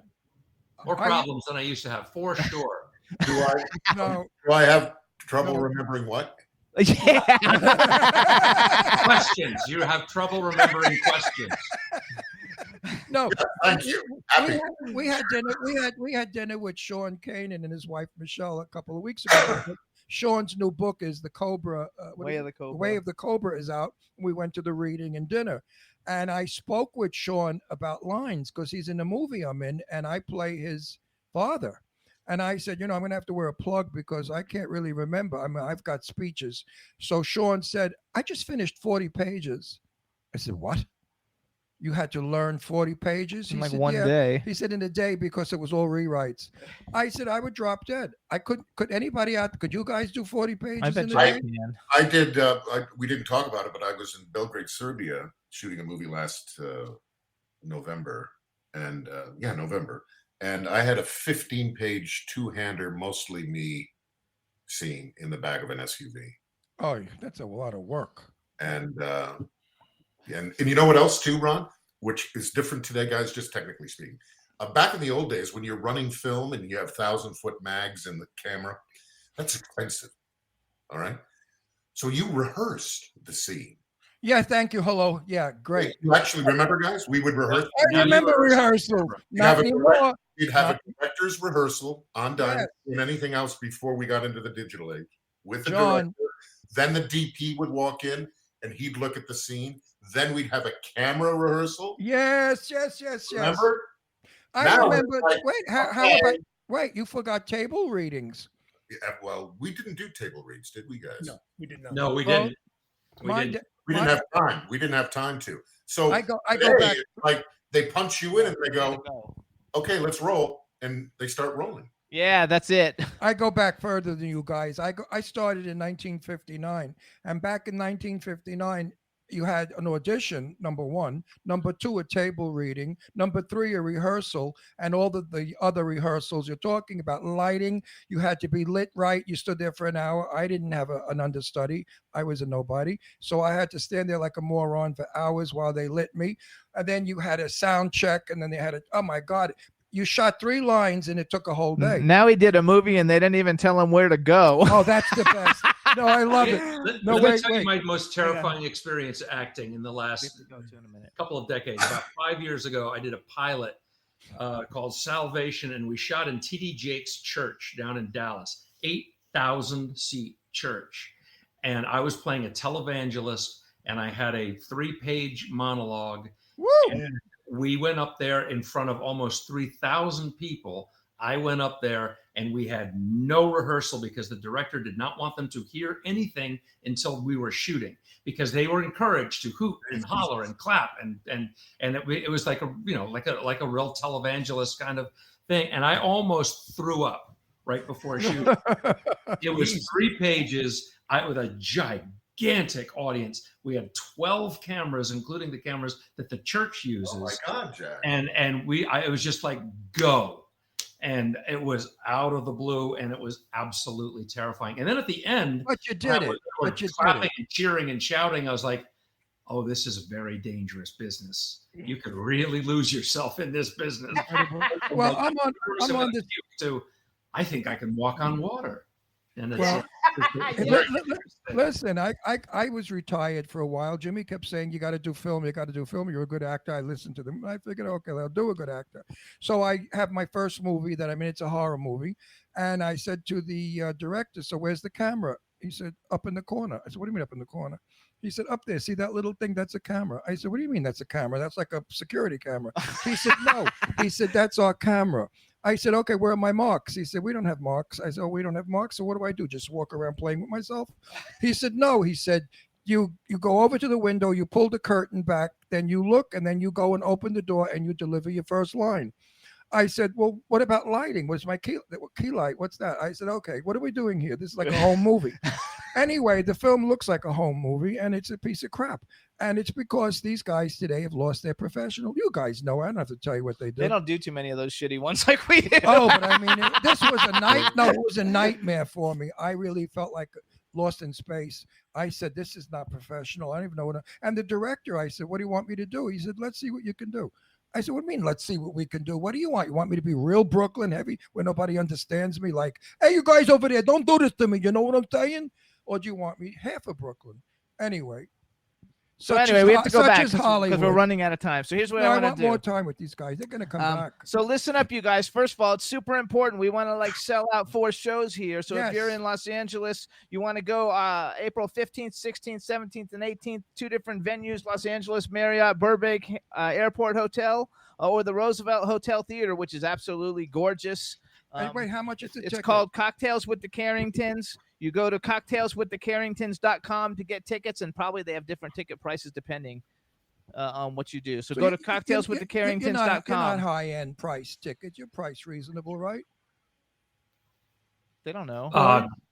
More I- problems than I used to have, for sure. Do No, I have trouble No. remembering what? Yeah. Questions. You have trouble remembering questions. no. Thank you. Happy. We had dinner. We had dinner with Sean Kanan and his wife Michelle a couple of weeks ago. Sean's new book is The Cobra. Way of the Cobra. Way of the Cobra is out. We went to the reading and dinner, and I spoke with Sean about lines because he's in the movie I'm in, and I play his father. And I said, I'm going to have to wear a plug because I can't really remember. I mean, I've got speeches. So Sean said, "I just finished 40 pages." I said, "What? You had to learn 40 pages?" In He like said, one "Yeah." day. He said, "In a day because it was all rewrites." I said, "I would drop dead. I couldn't. Could anybody out? Could you guys do 40 pages I bet in you a I day?" can. I did. We didn't talk about it, but I was in Belgrade, Serbia, shooting a movie last November, and November. And I had a 15-page two-hander, mostly me, scene in the back of an SUV. Oh, that's a lot of work. And you know what else too, Ron? Which is different today, guys, just technically speaking. Back in the old days, when you're running film and you have 1,000-foot mags in the camera, that's expensive. All right. So you rehearsed the scene. Yeah, thank you. Hello. Yeah, great. You actually remember, guys? We would rehearse. I remember rehearsal. Not anymore. We'd have a director's rehearsal on Dynasty Yes. and anything else before we got into the digital age with the John. director. Then the DP would walk in and he'd look at the scene. Then we'd have a camera rehearsal. Yes. Remember? I Now it's remember. like, Wait, how okay. about? Wait, you forgot table readings. Yeah, well, we didn't do table reads, did we, guys? No, we did not. No, we Well, didn't. We Mine didn't. We didn't have time. We didn't have time to. So I go today, back. it's like they punch you in and they go, "Okay, let's roll," and they start rolling. Yeah, that's it. I go back further than you guys. I started in 1959, and back in 1959, you had an audition, number one, number two, a table reading, number three, a rehearsal, and all the other rehearsals. You're talking about lighting. You had to be lit right. You stood there for an hour. I didn't have an understudy. I was a nobody. So I had to stand there like a moron for hours while they lit me. And then you had a sound check, and then they had oh my God. You shot 3 lines and it took a whole day. Now he did a movie and they didn't even tell him where to go. Oh, that's the best. No, I love it. No, Let me wait, tell you wait. my most terrifying experience acting in the last couple of decades. About 5 years ago, I did a pilot called Salvation, and we shot in T.D. Jakes Church down in Dallas, 8,000 seat church. And I was playing a televangelist, and I had a 3-page monologue. Woo! And we went up there in front of almost 3,000 people. I went up there and we had no rehearsal because the director did not want them to hear anything until we were shooting, because they were encouraged to hoot and holler and clap and it was like a like a real televangelist kind of thing. And I almost threw up right before shooting. It was 3 pages with a gigantic audience. We had 12 cameras, including the cameras that the church uses. Oh my God, Jack! And it was just like go, and it was out of the blue, and it was absolutely terrifying. And then at the end, But you did it. But you clapping and cheering and shouting. I was like, oh, this is a very dangerous business. You could really lose yourself in this business. Well, I'm on this. I think I can walk on water. And it's, Well, it's Listen, I was retired for a while. Jimmy kept saying, you got to do film. You got to do film. You're a good actor. I listened to them. I figured, okay, I'll do a good actor. So I have my first movie that it's a horror movie. And I said to the director, so where's the camera? He said, up in the corner. I said, what do you mean up in the corner? He said, up there. See that little thing? That's a camera. I said, what do you mean that's a camera? That's like a security camera. He said, no. He said, that's our camera. I said, okay, where are my marks? He said, we don't have marks. I said, oh, we don't have marks. So what do I do? Just walk around playing with myself? He said, no. He said, you go over to the window, you pull the curtain back, then you look, and then you go and open the door and you deliver your first line. I said, well, what about lighting? What's my key light? What's that? I said, okay, what are we doing here? This is like a home movie. Anyway, the film looks like a home movie, and it's a piece of crap. And it's because these guys today have lost their professional. You guys know. I don't have to tell you what they do. They don't do too many of those shitty ones like we do. Oh, but I mean, this was a it was a nightmare for me. I really felt like lost in space. I said, this is not professional. I don't even know what. And the director, I said, what do you want me to do? He said, let's see what you can do. I said, what do you mean, let's see what we can do? What do you want? You want me to be real Brooklyn heavy where nobody understands me? Like, hey, you guys over there, don't do this to me. You know what I'm saying? Or do you want me half of Brooklyn? Anyway. So anyway, we have to go back because Hollywood. we're running out of time. So here's what I want to do. more time with these guys. They're going to come back. So listen up, you guys. First of all, it's super important. We want to sell out 4 shows here. So if you're in Los Angeles, you want to go April 15th, 16th, 17th, and 18th, 2 different venues: Los Angeles Marriott Burbank Airport Hotel or the Roosevelt Hotel Theater, which is absolutely gorgeous. Wait, how much is it? It's called Cocktails with the Carringtons. You go to cocktailswiththecarringtons.com to get tickets, and probably they have different ticket prices depending on what you do. So go to cocktailswiththecarringtons.com. You're not high-end price tickets. Your price reasonable, right? They don't know.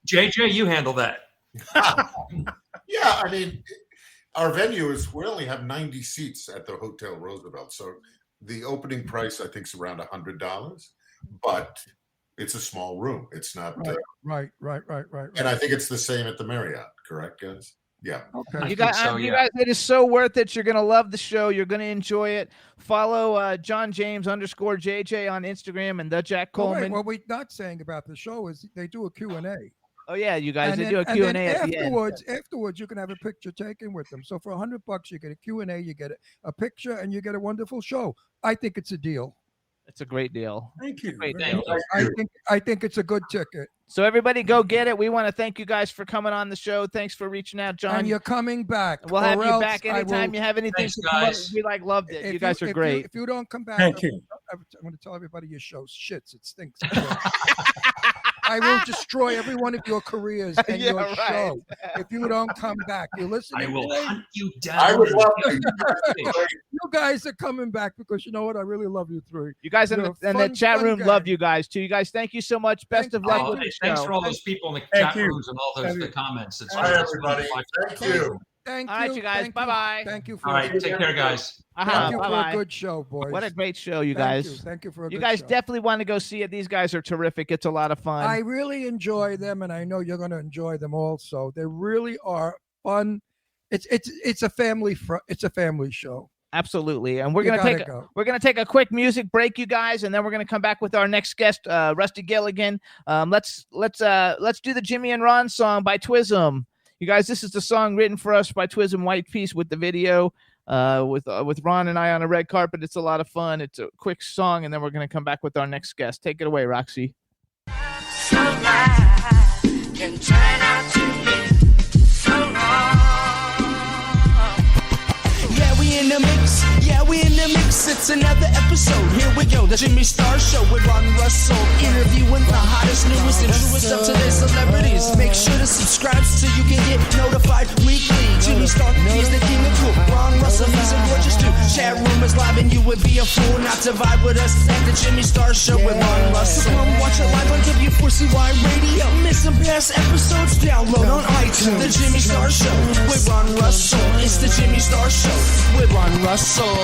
JJ, you handle that. Yeah, I mean, our venue we only have 90 seats at the Hotel Roosevelt. So the opening price, I think, is around $100, but it's a small room. It's not right. And I think it's the same at the Marriott, correct, guys? Yeah. Okay. You guys, it is so worth it. You're gonna love the show. You're gonna enjoy it. Follow John James _JJ on Instagram and the Jack Coleman. What we're not saying about the show is they do a Q&A. Oh yeah, you guys, they do a Q&A at the end. Afterwards, you can have a picture taken with them. So for $100, you get a Q&A, you get a picture, and you get a wonderful show. I think it's a deal. It's a great deal. Thank you. Great deal. I think it's a good ticket. So everybody go get it. We want to thank you guys for coming on the show. Thanks for reaching out, John. And you're coming back. We'll have you back anytime you have anything Thanks, to come up. guys. We loved it. You guys are great. If you don't come back, Thank you. I'm going to tell everybody your show shits. It stinks. I will destroy every one of your careers and Yeah, your right. show if you don't come back. You listen. I will hunt you down. I would love to. You guys are coming back because you know what? I really love you three. You guys in You're the, a in the fun, chat fun room gang. love you guys too. You guys, thank you so much. Best of luck Oh, with hey, the thanks show. for all those people in the Thank chat you. rooms and all those Thank the you. comments. It's Bye, everybody. Thank you. Thank All you. right, you guys. Thank Bye-bye. Thank you for All right, take care, guys. Thank you for Bye-bye. a good show, boys. What a great show, you Thank guys. you. Thank you for a You good guys show. definitely want to go see it. These guys are terrific. It's a lot of fun. I really enjoy them, and I know you're going to enjoy them also. They really are fun. It's a family it's a family show. Absolutely. And we're You gonna gotta take we're gonna take a quick music break, you guys, and then we're gonna come back with our next guest, Rusty Gilligan. Let's do the Jimmy and Ron song by Twism. You guys, this is the song written for us by Twism White Piece with the video with Ron and I on a red carpet. It's a lot of fun. It's a quick song, and then we're gonna come back with our next guest. Take it away, Roxy. So right can turn out to be so wrong. Yeah, we in the mix. Yeah, we in the mix. It's another episode. Here we go. The Jimmy Star Show with Ron Russell. Interviewing the hottest, newest, and truest up to date celebrities. Make sure to subscribe so you can get notified weekly. Jimmy Star, he's the king of cool. Ron Russell, he's a gorgeous dude. Chat room is live and you would be a fool not to vibe with us at the Jimmy Star Show with Ron Russell. Come watch it live on W4CY Radio. Miss some past episodes? Download on iTunes. The Jimmy Star Show with Ron Russell. It's the Jimmy Star Show with Ron Russell.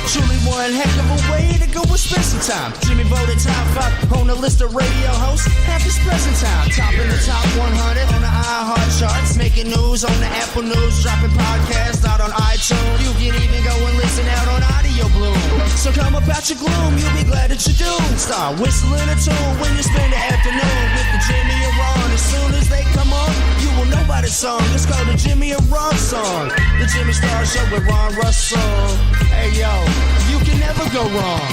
Truly one heck of a way to go and spend some time. Jimmy voted top 5 on the list of radio hosts at this present time. Top in the top 100 on the iHeart charts. Making news on the Apple News. Dropping podcasts out on iTunes. You can even go and listen out on Audio Bloom. So come about your gloom, you'll be glad that you do. Start whistling a tune when you spend the afternoon with the Jimmy and Ron. As soon as they come on, you will know by the song. It's called the Jimmy and Ron song. The Jimmy Star Show with Ron Russell. Hey yo, you can never go wrong.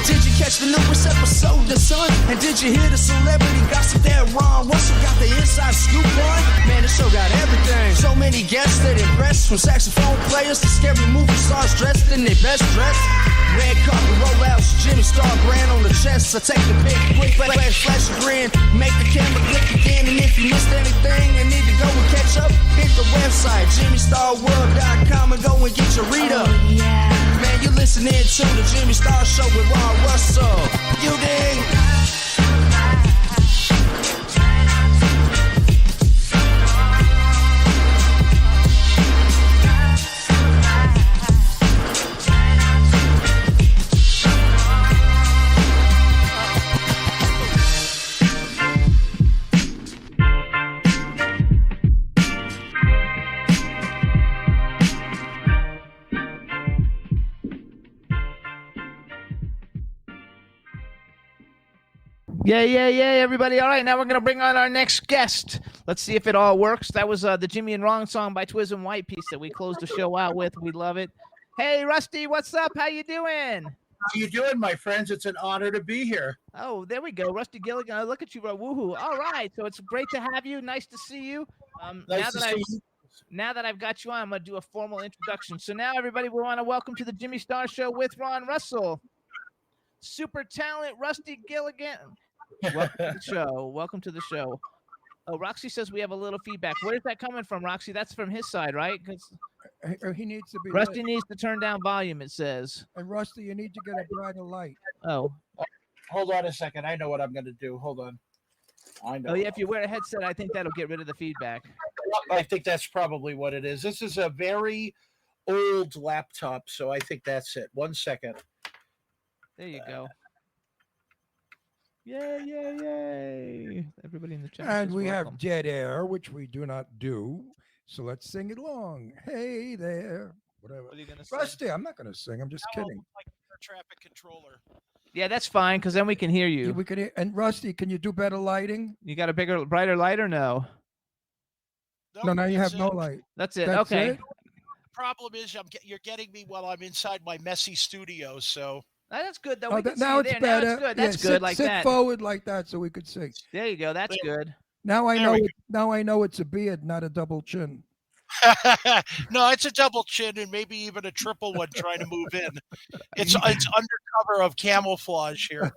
Did you catch the newest episode, The Sun? And did you hear the celebrity gossip that Ron Russell got the inside scoop on? Man, the show got everything. So many guests that impressed, from saxophone players to scary movie stars dressed in their best dress. Red carpet rollouts, Jimmy Star brand on the chest. So take the pic, quick flash a grin, make the camera click again. And if you missed anything and need to go and catch up, hit the website JimmyStarWorld.com and go and get your read up. Man, you're listening to the Jimmy Star Show with Ron Russell. You dig? Yeah, everybody. All right, now we're going to bring on our next guest. Let's see if it all works. That was the Jimmy and Ron song by Twism White Piece that we closed the show out with. We love it. Hey, Rusty, what's up? How you doing? How you doing, my friends? It's an honor to be here. Oh, there we go. Rusty Gilligan. Oh, look at you. Woohoo. All right, so it's great to have you. Nice to see you. Now that I've got you on, I'm going to do a formal introduction. So now, everybody, we want to welcome to the Jimmy Star Show with Ron Russell. Super talent, Rusty Gilligan. Welcome to the show. Welcome to the show. Oh, Roxy says we have a little feedback. Where is that coming from, Roxy? That's from his side, right? Because He needs to be Rusty lit. needs to turn down volume, it says. And Rusty, you need to get a brighter light. Oh. Hold on a second. I know what I'm going to do. Hold on. I know. Oh, yeah, if you wear a headset, I think that'll get rid of the feedback. I think that's probably what it is. This is a very old laptop, so I think that's it. 1 second. There you go. Yay. Everybody in the chat. And says we welcome. have dead air, which we do not do. So let's sing it along. Hey there. Whatever. What are you going to say? Rusty, I'm not going to sing. I'm just kidding. Like air traffic controller. Yeah, that's fine because then we can hear you. We can hear. And Rusty, can you do better lighting? You got a bigger, brighter light or no? No, now you that's have no it. light. That's it. That's Okay. it? The problem is you're getting me while I'm inside my messy studio. So That's good though. Oh, We can see now you it's there. better. Now it's good. Yeah, That's good like sit that. forward like that so we could see. There you go. That's good. Now I There know. we Now I know it's a beard, not a double chin. no, it's a double chin and maybe even a triple one trying to move in. It's undercover of camouflage here.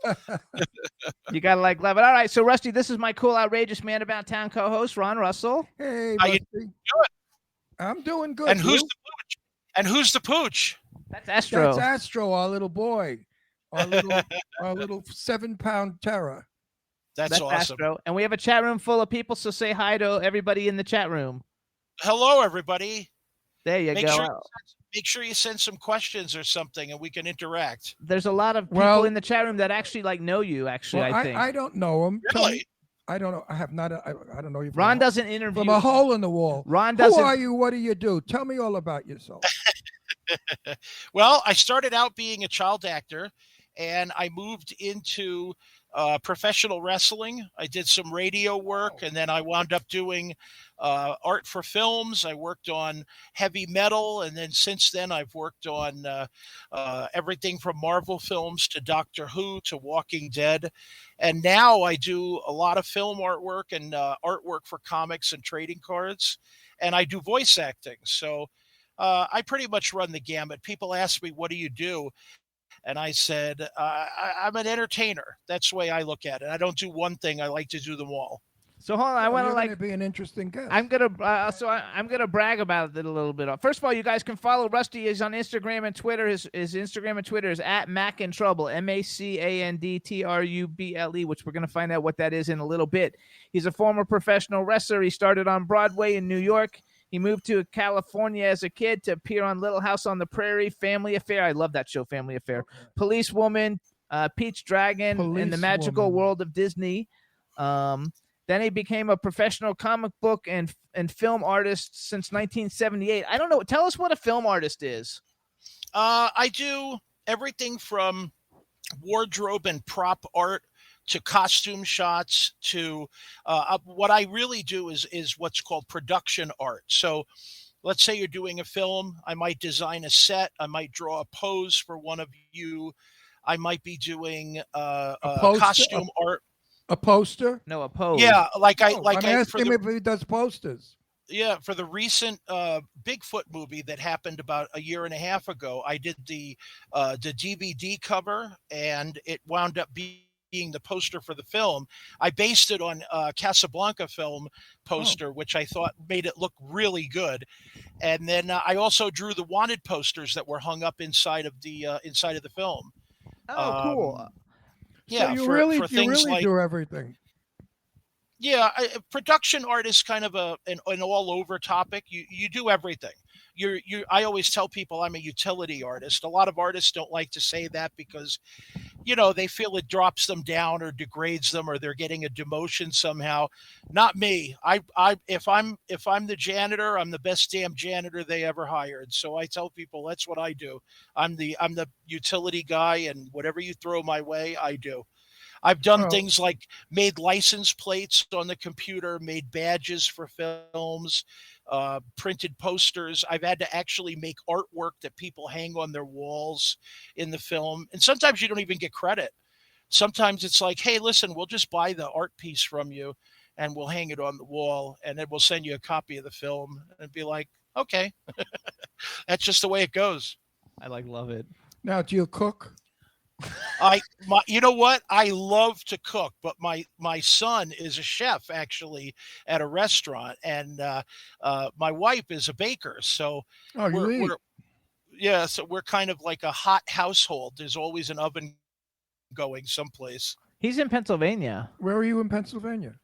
You gotta like love it. All right, so Rusty, this is my cool, outrageous man about town co-host Ron Russell. Hey, How you Rusty. doing? I'm doing good. And who's You? the pooch? And who's the pooch? That's Astro. That's Astro, our little boy, our little 7-pound terror. That's awesome. Astro. And we have a chat room full of people, so say hi to everybody in the chat room. Hello, everybody. There you go. Make sure you send some questions or something, and we can interact. There's a lot of people in the chat room that actually know you. Actually, Well, I think I don't know him. Really? I don't know. I have not. I don't know you. Ron doesn't interview from a hole in the wall. Ron doesn't. Who are you? What do you do? Tell me all about yourself. Well, I started out being a child actor, and I moved into professional wrestling. I did some radio work, and then I wound up doing art for films. I worked on heavy metal, and then since then I've worked on everything from Marvel films to Doctor Who to Walking Dead. And now I do a lot of film artwork and artwork for comics and trading cards, and I do voice acting. So I pretty much run the gamut. People ask me, what do you do? And I said, I'm an entertainer. That's the way I look at it. I don't do one thing. I like to do them all. So hold on, I want to be an interesting guest. I'm gonna I'm gonna brag about it a little bit. First of all, you guys can follow Rusty. Is on Instagram and Twitter. His Instagram and Twitter is at Mac in Trouble, MACANDTRUBLE, which we're gonna find out what that is in a little bit. He's a former professional wrestler. He started on Broadway in New York. He moved to California as a kid to appear on Little House on the Prairie, Family Affair. I love that show, Family Affair. Policewoman, Peach Dragon, and the Magical World of Disney. Then he became a professional comic book and film artist since 1978. I don't know. Tell us what a film artist is. I do everything from wardrobe and prop art to costume shots to what I really do is what's called production art. So let's say you're doing a film. I might design a set. I might draw a pose for one of you. I might be doing costume art. A poster? No, a pose. Yeah, I'm asking him if he does posters. Yeah, for the recent Bigfoot movie that happened about a year and a half ago, I did the DVD cover, and it wound up being the poster for the film. I based it on Casablanca film poster, which I thought made it look really good. And then I also drew the wanted posters that were hung up inside of the film. Oh, cool. Yeah, so you for really things like, do everything. Yeah, production art is kind of an all-over topic. You do everything. I always tell people I'm a utility artist. A lot of artists don't like to say that because, they feel it drops them down or degrades them or they're getting a demotion somehow. Not me. If I'm the janitor, I'm the best damn janitor they ever hired. So I tell people that's what I do. I'm the utility guy, and whatever you throw my way, I do. I've done things like made license plates on the computer, made badges for films, printed posters. I've had to actually make artwork that people hang on their walls in the film. And sometimes you don't even get credit. Sometimes it's like, hey, listen, we'll just buy the art piece from you and we'll hang it on the wall, and then we'll send you a copy of the film and be like, okay, that's just the way it goes. I love it. Now, do you cook? You know what? I love to cook, but my son is a chef actually at a restaurant, and my wife is a baker. So so we're kind of like a hot household. There's always an oven going someplace. He's in Pennsylvania. Where are you in Pennsylvania?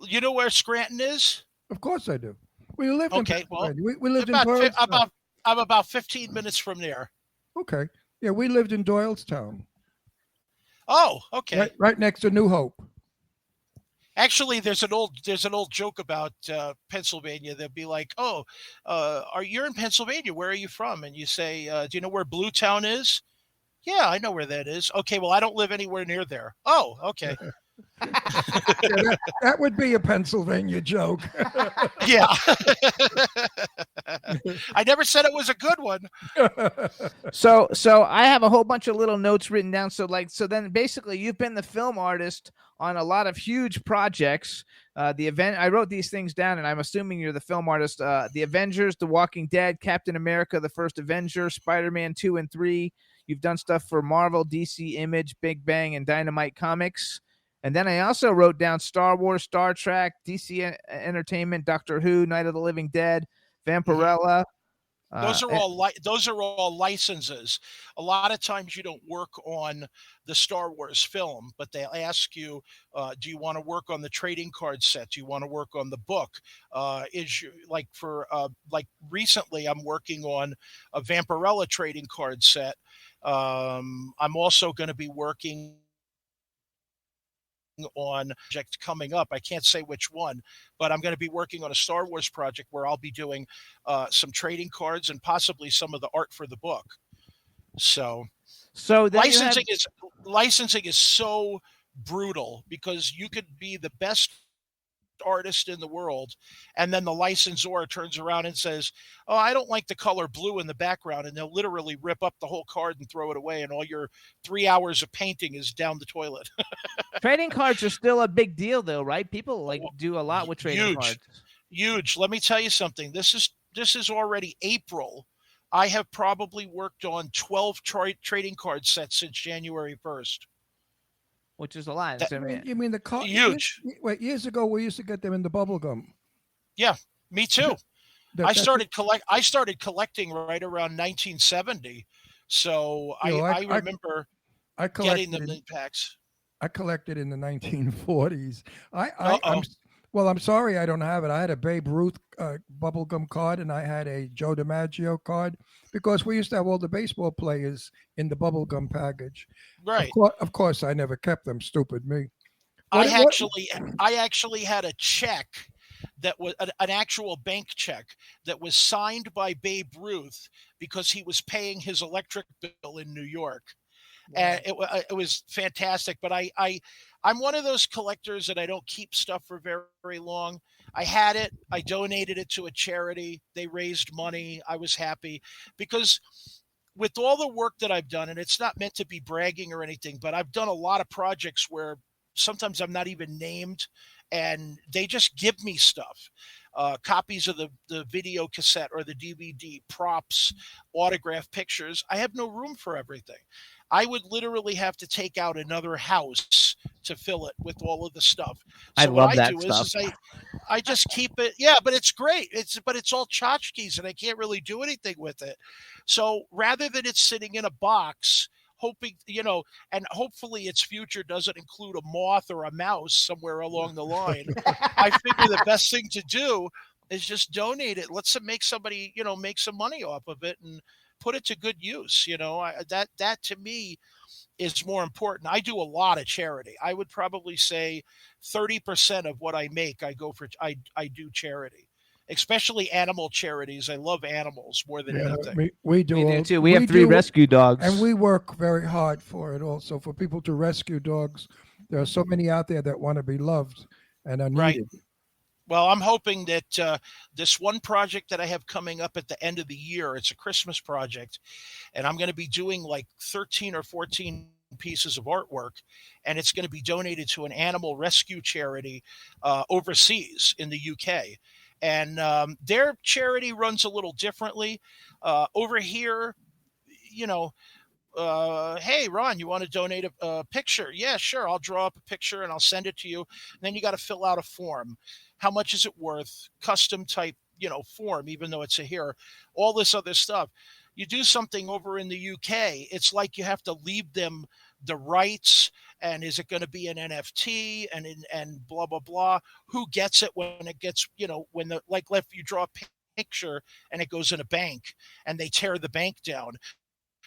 You know where Scranton is? Of course I do. We live in Pennsylvania. Well, we lived in Doylestown. I'm about 15 minutes from there. Okay. Yeah, we lived in Doylestown. Oh, okay. Right next to New Hope. Actually, there's an old joke about Pennsylvania. They'll be like, "Oh, you're in Pennsylvania? Where are you from?" And you say, "Do you know where Bluetown is?" Yeah, I know where that is. Okay, well, I don't live anywhere near there. Oh, okay. That would be a Pennsylvania joke. Yeah. I never said it was a good one. So I have a whole bunch of little notes written down. So then basically you've been the film artist on a lot of huge projects. The event, I wrote these things down, and I'm assuming you're the film artist. The Avengers, The Walking Dead, Captain America, The First Avenger, Spider-Man 2 and 3. You've done stuff for Marvel, DC, Image, Big Bang, and Dynamite Comics. And then I also wrote down Star Wars, Star Trek, DC Entertainment, Doctor Who, Night of the Living Dead, Vampirella. Those are all licenses. A lot of times you don't work on the Star Wars film, but they'll ask you, do you want to work on the trading card set? Do you want to work on the book? Like recently I'm working on a Vampirella trading card set. I'm also going to be working on a project coming up. I can't say which one, but I'm going to be working on a Star Wars project where I'll be doing some trading cards and possibly some of the art for the book. So licensing is so brutal, because you could be the best artist in the world, and then the licensor turns around and says, oh, I don't like the color blue in the background, and they'll literally rip up the whole card and throw it away, and all your 3 hours of painting is down the toilet. Trading cards are still a big deal, though, right? People do a lot with trading cards. Huge. Let me tell you something. This is already April. I have probably worked on 12 trading card sets since January 1st. Which is a lot. You mean the card? Huge. Years ago, we used to get them in the bubble gum. Yeah, me too. I started collecting right around 1970. So I remember getting them in packs. I collected in the 1940s. I'm sorry I don't have it. I had a Babe Ruth bubblegum card, and I had a Joe DiMaggio card, because we used to have all the baseball players in the bubblegum package. Right. Of course, I never kept them. Stupid me. I actually had a check that was an actual bank check that was signed by Babe Ruth, because he was paying his electric bill in New York. And it was fantastic. But I'm one of those collectors that I don't keep stuff for very, very long. I had it. I donated it to a charity. They raised money. I was happy, because with all the work that I've done, and it's not meant to be bragging or anything, but I've done a lot of projects where sometimes I'm not even named, and they just give me stuff. Copies of the video cassette or the DVD, props, autograph pictures. I have no room for everything. I would literally have to take out another house to fill it with all of the stuff. So I love that stuff. I just keep it. Yeah, but it's great. It's all tchotchkes, and I can't really do anything with it. So rather than it sitting in a box, hoping, and hopefully its future doesn't include a moth or a mouse somewhere along the line, I figure the best thing to do is just donate it. Let's make somebody, make some money off of it and put it to good use. That to me is more important. I do a lot of charity. I would probably say 30% of what I make, I do charity, especially animal charities. I love animals more than anything. We do too. We have 3 rescue dogs, and we work very hard for it also, for people to rescue dogs. There are so many out there that want to be loved and are needed. Right. Well, I'm hoping that this one project that I have coming up at the end of the year, it's a Christmas project, and I'm going to be doing like 13 or 14 pieces of artwork, and it's going to be donated to an animal rescue charity overseas in the UK. And their charity runs a little differently. Over here, hey, Ron, you want to donate a picture? Yeah, sure. I'll draw up a picture and I'll send it to you. And then you got to fill out a form. How much is it worth? Custom type, form, even though it's here. All this other stuff. You do something over in the UK, it's like you have to leave them the rights, and is it going to be an NFT and blah, blah, blah. Who gets it when it gets, when if you draw a picture and it goes in a bank and they tear the bank down.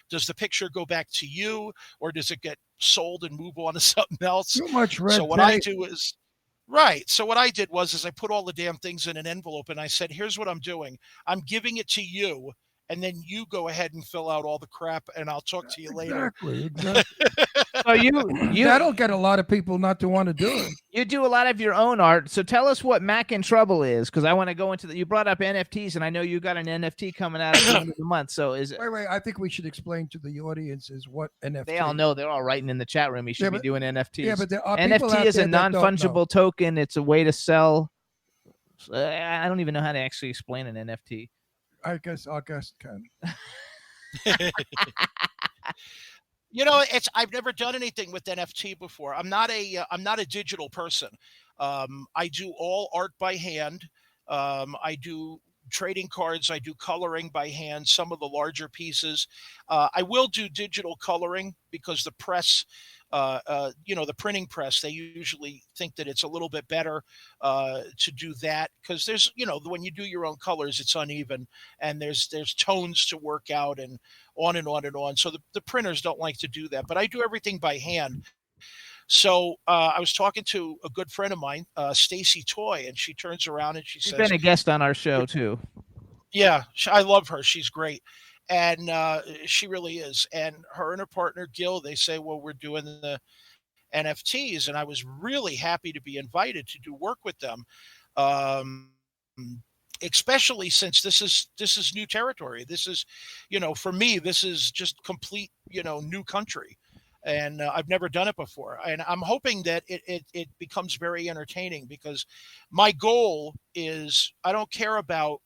Does the picture go back to you, or does it get sold and move on to something else? Too much red So what tape. I do is, right. So what I did was I put all the damn things in an envelope, and I said, here's what I'm doing. I'm giving it to you, and then you go ahead and fill out all the crap, and I'll talk to you later. Exactly. So you That'll get a lot of people not to want to do it. You do a lot of your own art. So tell us what Mac in Trouble is, because I want to go into the. You brought up NFTs, and I know you got an NFT coming out at the end of the month. So is it? Wait. I think we should explain to the audiences what NFT. They all know. They're all writing in the chat room. You should be doing NFTs. Yeah, but there are people NFT out is a there that don't non-fungible know. token. It's a way to sell. I don't even know how to actually explain an NFT. I guess our guest can. I've never done anything with NFT before. I'm not a digital person. I do all art by hand. I do trading cards. I do coloring by hand, some of the larger pieces. I will do digital coloring because the press, the printing press, they usually think that it's a little bit better to do that because there's, when you do your own colors, it's uneven and there's tones to work out and on and on and on. So the printers don't like to do that, but I do everything by hand. So I was talking to a good friend of mine, Stacy Toy, and she turns around and she says, "She's been a guest on our show too." Yeah, I love her. She's great. And she really is. And her and her partner, Gil, they say, well, we're doing the NFTs. And I was really happy to be invited to do work with them, especially since this is new territory. This is, for me, this is just complete, new country. And I've never done it before. And I'm hoping that it becomes very entertaining because my goal is I don't care about,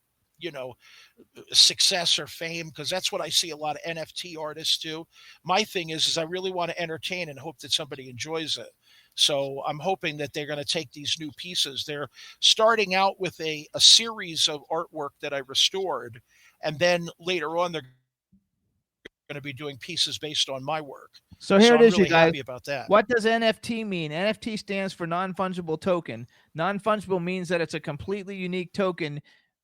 success or fame, because that's what I see a lot of NFT artists do. My thing is I really want to entertain and hope that somebody enjoys it. So I'm hoping that they're going to take these new pieces. They're starting out with a series of artwork that I restored. And then later on, they're going to be doing pieces based on my work. So here it is, I'm really you guys. happy about that. What does NFT mean? NFT stands for non-fungible token. Non-fungible means that it's a completely unique token,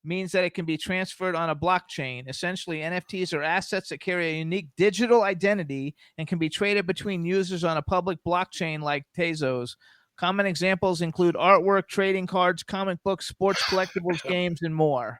means that it can be transferred on a blockchain. Essentially, NFTs are assets that carry a unique digital identity and can be traded between users on a public blockchain like Tezos. Common examples include artwork, trading cards, comic books, sports collectibles, games, and more.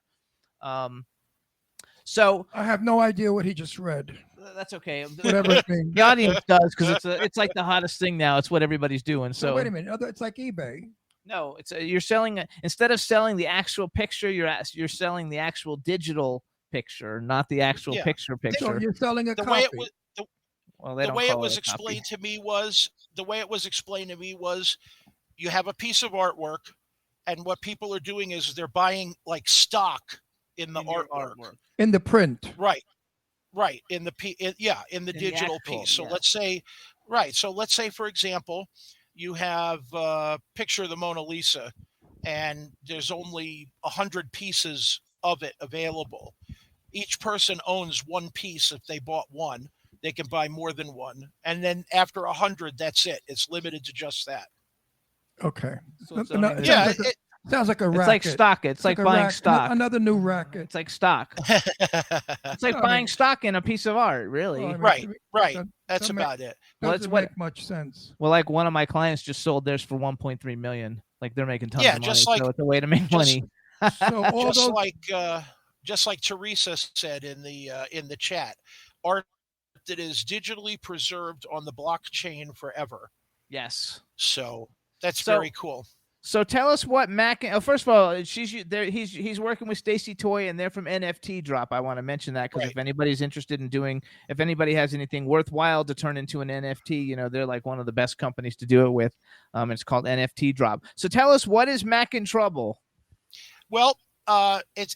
So I have no idea what he just read. That's okay. Whatever it means. The audience does because it's like the hottest thing now. It's what everybody's doing. So wait a minute. It's like eBay. No, it's you're selling instead of selling the actual picture, you're selling the actual digital picture, not the actual picture. So you're selling a the copy. Way it was, the way it was explained to me was you have a piece of artwork, and what people are doing is they're buying like stock in the artwork. In the print. Right. In the digital piece. So let's say, for example, you have a picture of the Mona Lisa and there's only 100 pieces of it available. Each person owns one piece. If they bought one, they can buy more than one. And then after 100, that's it. It's limited to just that. Okay. So sounds like a racket. It's like stock. It's like buying stock. Another new racket. It's like stock. It's like buying stock in a piece of art, really. Well, right. That's about it. Doesn't make much sense. Well, like one of my clients just sold theirs for 1.3 million. Like they're making tons of money. So it's a way to make money. So just like Teresa said in the chat, art that is digitally preserved on the blockchain forever. Yes. So that's very cool. So tell us what Mac. First of all, he's working with Stacy Toy, and they're from NFT Drop. I want to mention that because if anybody's interested in if anybody has anything worthwhile to turn into an NFT, they're like one of the best companies to do it with. It's called NFT Drop. So tell us, what is Mac in Trouble? Well, it's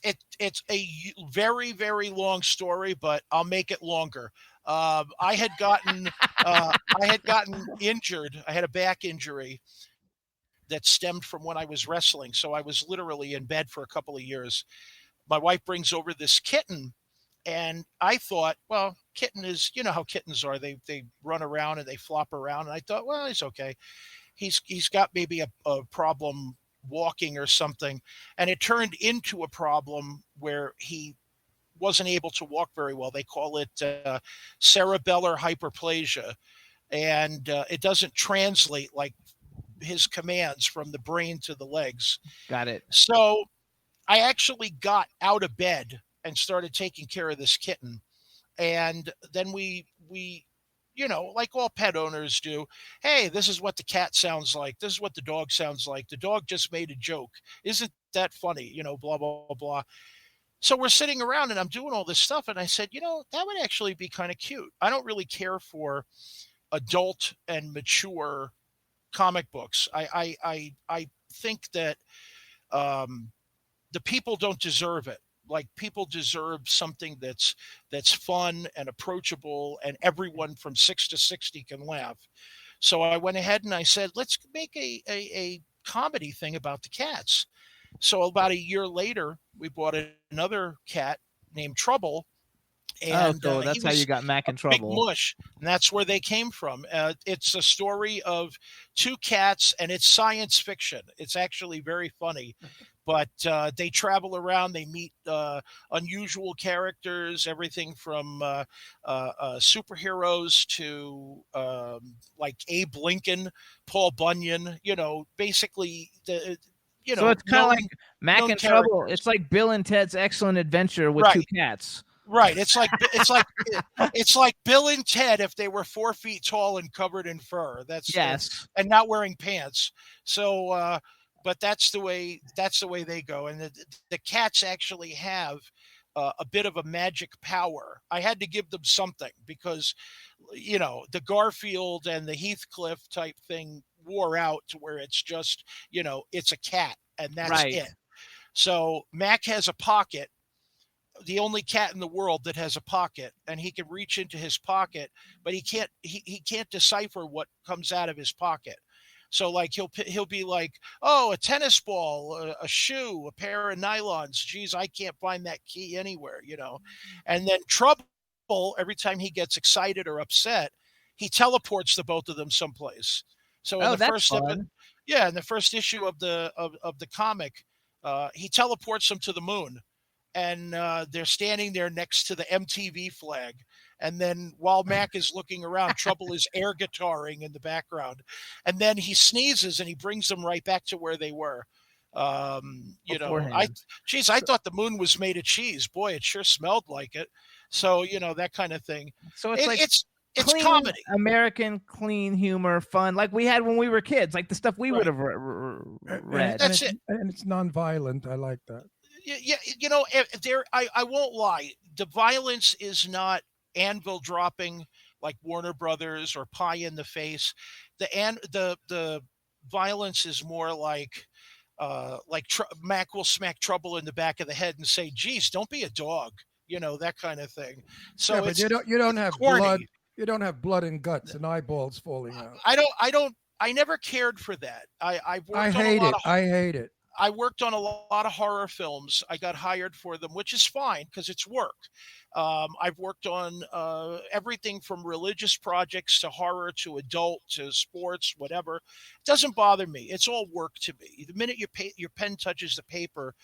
a very, very long story, but I'll make it longer. I had gotten injured. I had a back injury that stemmed from when I was wrestling. So I was literally in bed for a couple of years. My wife brings over this kitten, and I thought, well, kitten is, how kittens are. They run around and they flop around. And I thought, well, he's okay. He's got maybe a problem walking or something. And it turned into a problem where he wasn't able to walk very well. They call it cerebellar hyperplasia. And it doesn't translate like his commands from the brain to the legs. Got it. So I actually got out of bed and started taking care of this kitten. And then we like all pet owners do, hey, this is what the cat sounds like. This is what the dog sounds like. The dog just made a joke. Isn't that funny? Blah, blah, blah. So we're sitting around and I'm doing all this stuff. And I said, that would actually be kind of cute. I don't really care for adult and mature comic books. I think that the people don't deserve it. Like, people deserve something that's fun and approachable, and everyone from 6 to 60 can laugh. So I went ahead and I said, let's make a comedy thing about the cats. So about a year later, we bought another cat named Trouble. And that's how you got Mac in Trouble. Big Mush, and that's where they came from. It's a story of two cats, and it's science fiction. It's actually very funny. But they travel around. They meet unusual characters, everything from superheroes to like Abe Lincoln, Paul Bunyan. Basically So it's kind of like Mac in Trouble. It's like Bill and Ted's Excellent Adventure with two cats. Right. It's like Bill and Ted if they were 4 feet tall and covered in fur. And not wearing pants. So. But that's the way they go. And the cats actually have a bit of a magic power. I had to give them something because, the Garfield and the Heathcliff type thing wore out to where it's just, it's a cat and that's it. So Mac has a pocket, the only cat in the world that has a pocket, and he can reach into his pocket, but he can't decipher what comes out of his pocket. So like he'll be like, oh, a tennis ball, a shoe, a pair of nylons. Geez, I can't find that key anywhere, And then Trouble, every time he gets excited or upset, he teleports the both of them someplace. So in the first issue of the comic, he teleports them to the moon, and they're standing there next to the MTV flag. And then while Mac is looking around, Trouble is air guitaring in the background. And then he sneezes and he brings them right back to where they were. I thought the moon was made of cheese. Boy, it sure smelled like it. So, that kind of thing. So it's clean, comedy. American, clean humor, fun. Like we had when we were kids, like the stuff we would have read. That's it. And it's nonviolent. I like that. Yeah. I won't lie. The violence is not anvil dropping like Warner Brothers or pie in the face. The violence is more like Mac will smack Trouble in the back of the head and say, geez, don't be a dog, that kind of thing. So but you don't have corny. Blood. You don't have blood and guts and eyeballs falling out. I never cared for that. I hate it. I worked on a lot of horror films. I got hired for them, which is fine because it's work. I've worked on everything from religious projects to horror to adult to sports, whatever. It doesn't bother me. It's all work to me. The minute your pen touches the paper,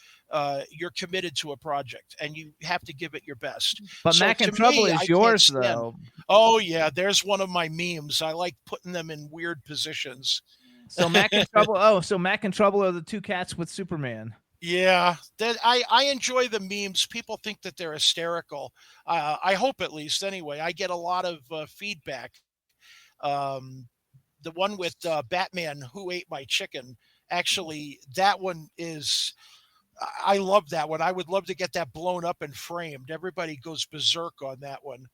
you're committed to a project and you have to give it your best. But Mac in Trouble is yours, though. Oh, yeah. There's one of my memes. I like putting them in weird positions. So Mac in Trouble. So Mac in Trouble are the two cats with Superman. Yeah, I enjoy the memes. People think that they're hysterical. I hope, at least anyway. I get a lot of feedback. The one with Batman, Who Ate My Chicken? Actually, that one is. I love that one. I would love to get that blown up and framed. Everybody goes berserk on that one.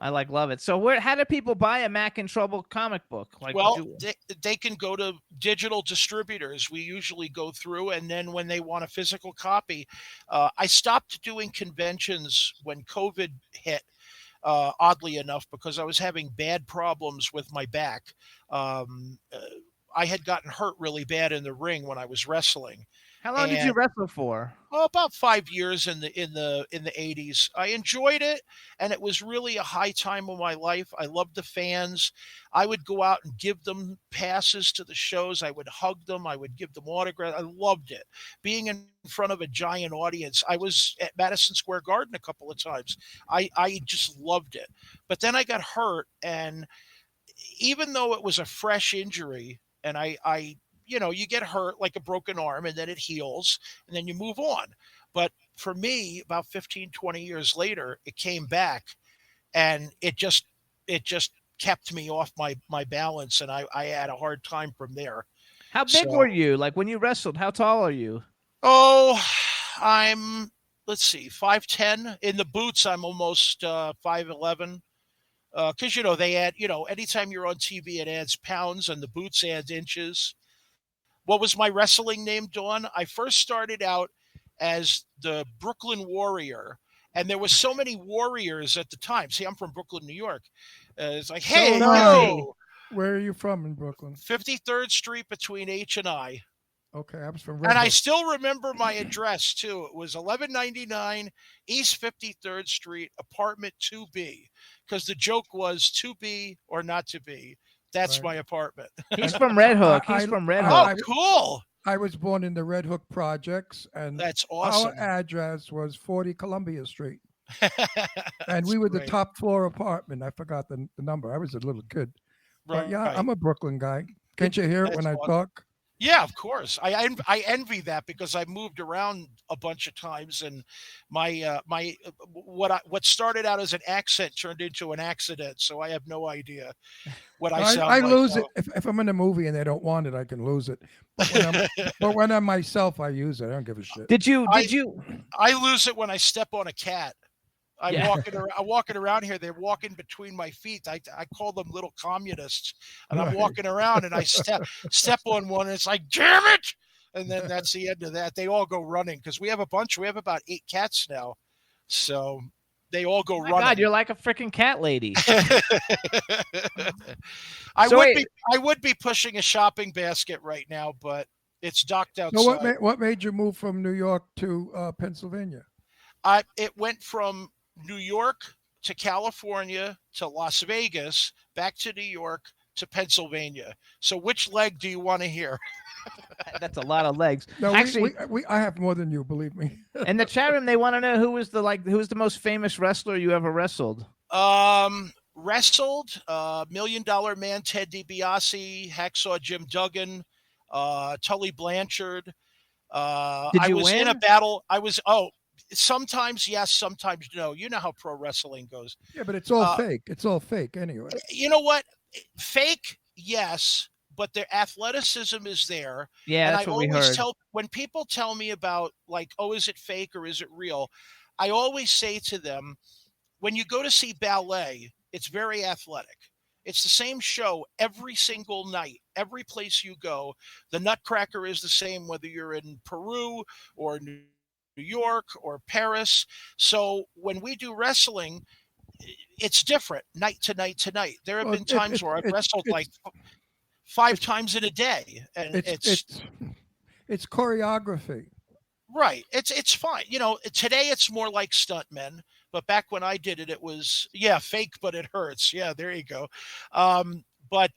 I love it. So how do people buy a Mac in Trouble comic book? They can go to digital distributors. We usually go through, and then when they want a physical copy, I stopped doing conventions when COVID hit, oddly enough, because I was having bad problems with my back. I had gotten hurt really bad in the ring when I was wrestling. How long did you wrestle for? Oh, about 5 years in the 80s. I enjoyed it, and it was really a high time of my life. I loved the fans. I would go out and give them passes to the shows. I would hug them. I would give them autographs. I loved it. Being in front of a giant audience. I was at Madison Square Garden a couple of times. I just loved it. But then I got hurt, and even though it was a fresh injury, and you get hurt like a broken arm and then it heals and then you move on. But for me, about 15, 20 years later, it came back, and it just kept me off my balance, and I had a hard time from there. How big were you? Like when you wrestled, how tall are you? Oh, I'm, let's see, 5'10". In the boots, I'm almost 5'11". Because, they add, anytime you're on TV, it adds pounds, and the boots add inches. What was my wrestling name, Dawn? I first started out as the Brooklyn Warrior, and there was so many warriors at the time. See, I'm from Brooklyn, New York. It's like, hey, yo. Where are you from in Brooklyn? 53rd Street between H and I. Okay, I was from Red And I Hook. still remember my address, too. It was 1199 East 53rd Street, apartment 2B, because the joke was to be or not to be. That's my apartment. He's from Red Hook. He's from Red Hook. Oh, cool. I was born in the Red Hook projects, and that's awesome. Our address was 40 Columbia Street. And we were the great. top floor apartment. I forgot the number. I was a little kid. But yeah, Right. I'm a Brooklyn guy. Can't you hear it when I talk? Yeah, of course. I envy that because I moved around a bunch of times, and my what started out as an accent turned into an accident. So I have no idea what I sound I like. lose it if I'm in a movie and they don't want it. I can lose it. But when I'm myself, I use it. I don't give a shit. Did you? I lose it when I step on a cat. I'm walking around here. They're walking between my feet. I call them little communists, and I'm walking around and I step on one, and it's like, damn it! And then that's the end of that. They all go running because we have a bunch. We have about 8 cats now, so they all go running. God, you're like a freaking cat lady. I would be pushing a shopping basket right now, but it's docked outside. So what made you move from New York to Pennsylvania? It went from New York to California to Las Vegas, back to New York to Pennsylvania. So which leg do you want to hear? That's a lot of legs. No, actually, I have more than you, believe me. In the chat room, they want to know who was the most famous wrestler you ever wrestled. Wrestled $1 Million Man Ted DiBiase, Hacksaw Jim Duggan, Tully Blanchard. Did you win? In a battle. Sometimes yes, sometimes no. You know how pro wrestling goes. Yeah, but it's all fake. It's all fake anyway. You know what? Fake, yes, but their athleticism is there. Yeah, and that's I what we always heard. when people tell me about is it fake or is it real? I always say to them, when you go to see ballet, it's very athletic. It's the same show every single night, every place you go. The Nutcracker is the same, whether you're in Peru or New York or Paris. So when we do wrestling, it's different night to night to night. There have been times where I've wrestled like 5 times in a day, and it's choreography. Right. It's fine. Today it's more like stuntmen, but back when I did it, it was fake, but it hurts. Yeah, there you go. But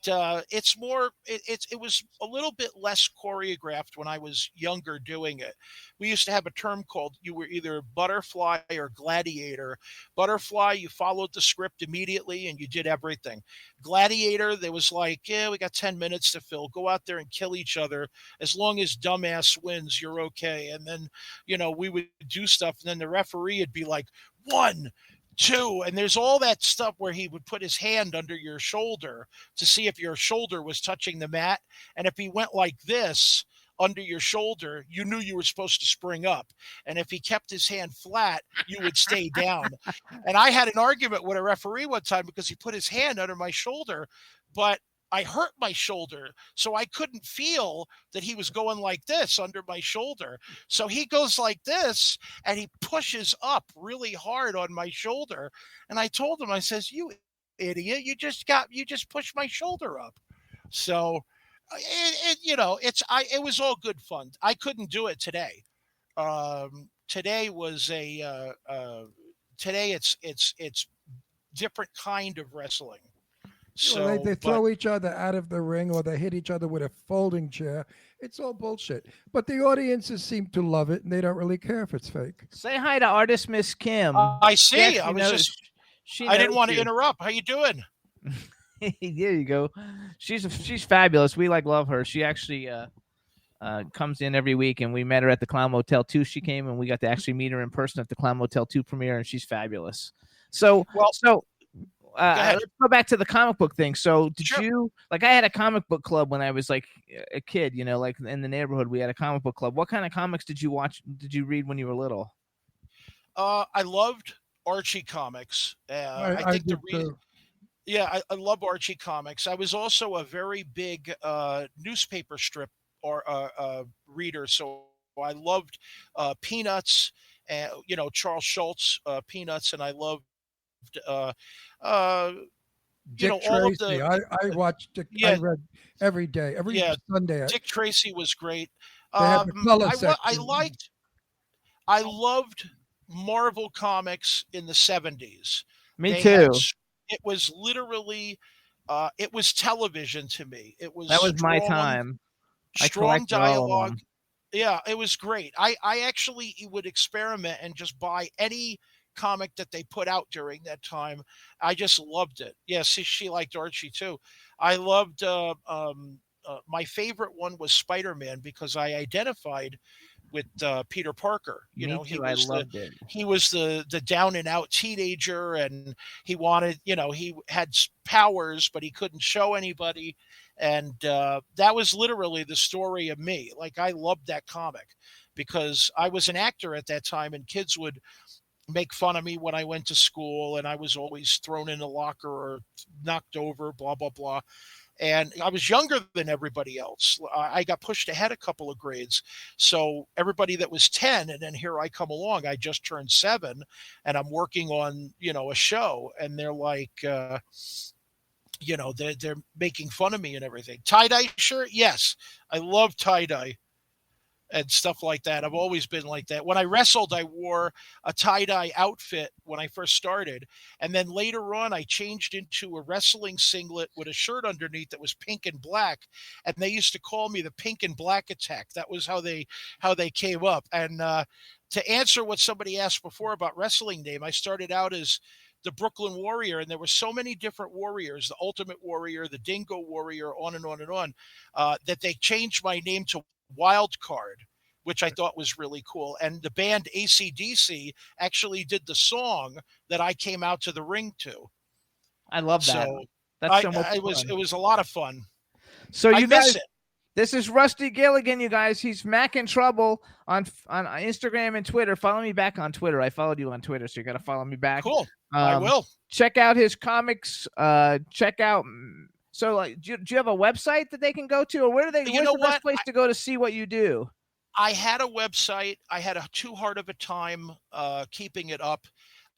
it's more. It was a little bit less choreographed when I was younger doing it. We used to have a term called you were either butterfly or gladiator. Butterfly, you followed the script immediately and you did everything. Gladiator, there was like, we got 10 minutes to fill. Go out there and kill each other. As long as dumbass wins, you're okay. And then, we would do stuff, and then the referee would be like, 1, 2, and there's all that stuff where he would put his hand under your shoulder to see if your shoulder was touching the mat. And if he went like this under your shoulder, you knew you were supposed to spring up. And if he kept his hand flat, you would stay down. And I had an argument with a referee one time because he put his hand under my shoulder, but I hurt my shoulder, so I couldn't feel that he was going like this under my shoulder. So he goes like this, and he pushes up really hard on my shoulder. And I told him, I says, "You idiot! You just pushed my shoulder up." So, it was all good fun. I couldn't do it today. Today it's different kind of wrestling. So they throw each other out of the ring, or they hit each other with a folding chair. It's all bullshit. But the audiences seem to love it, and they don't really care if it's fake. Say hi to artist Miss Kim. I see. I didn't want to interrupt. How you doing? There you go. She's fabulous. We love her. She actually comes in every week, and we met her at the Clown Motel 2. She came, and we got to actually meet her in person at the Clown Motel 2 premiere, and she's fabulous. Let's go back to the comic book thing. So did you, like, I had a comic book club when I was like a kid, you know, like in the neighborhood, we had a comic book club. What kind of comics did you read when you were little? I loved Archie comics. I love Archie comics. I was also a very big newspaper strip reader, so I loved Peanuts, and Charles Schultz Peanuts, and I loved Dick all Tracy. of the. I watched Dick. I read every day, every Sunday. Dick Tracy was great. They had the color section. I loved Marvel comics in the 70s. Me too. It was literally, it was television to me. That was my time. Strong dialogue. Yeah, it was great. I actually would experiment and just buy any comic that they put out during that time. I just loved it. Yes, she liked Archie too. I loved my favorite one was Spider-Man because I identified with Peter Parker. He was the down and out teenager, and he wanted, he had powers, but he couldn't show anybody. And that was literally the story of me. Like, I loved that comic because I was an actor at that time, and kids would make fun of me when I went to school, and I was always thrown in the locker or knocked over, blah, blah, blah. And I was younger than everybody else. I got pushed ahead a couple of grades. So everybody that was 10, and then here I come along, I just turned 7, and I'm working on, a show, and they're like, they're making fun of me and everything. Tie-dye shirt? Yes. I love tie-dye and stuff like that. I've always been like that. When I wrestled, I wore a tie-dye outfit when I first started. And then later on, I changed into a wrestling singlet with a shirt underneath that was pink and black. And they used to call me the Pink and Black Attack. That was how they came up. And to answer what somebody asked before about wrestling name, I started out as the Brooklyn Warrior, and there were so many different warriors, the Ultimate Warrior, the Dingo Warrior, on and on and on, that they changed my name to Wild Card, which I thought was really cool. And the band AC/DC actually did the song that I came out to the ring to. I love that. So that's so much fun. It was a lot of fun. So you guys, this is Rusty Gilligan, you guys. He's Mac in Trouble on Instagram and Twitter. Follow me back on Twitter. I followed you on Twitter, so you got to follow me back. Cool. I will. Check out his comics. Check out. So, like, do you have a website that they can go to, or where's the best place to go to see what you do? I had a website. I had too hard of a time keeping it up.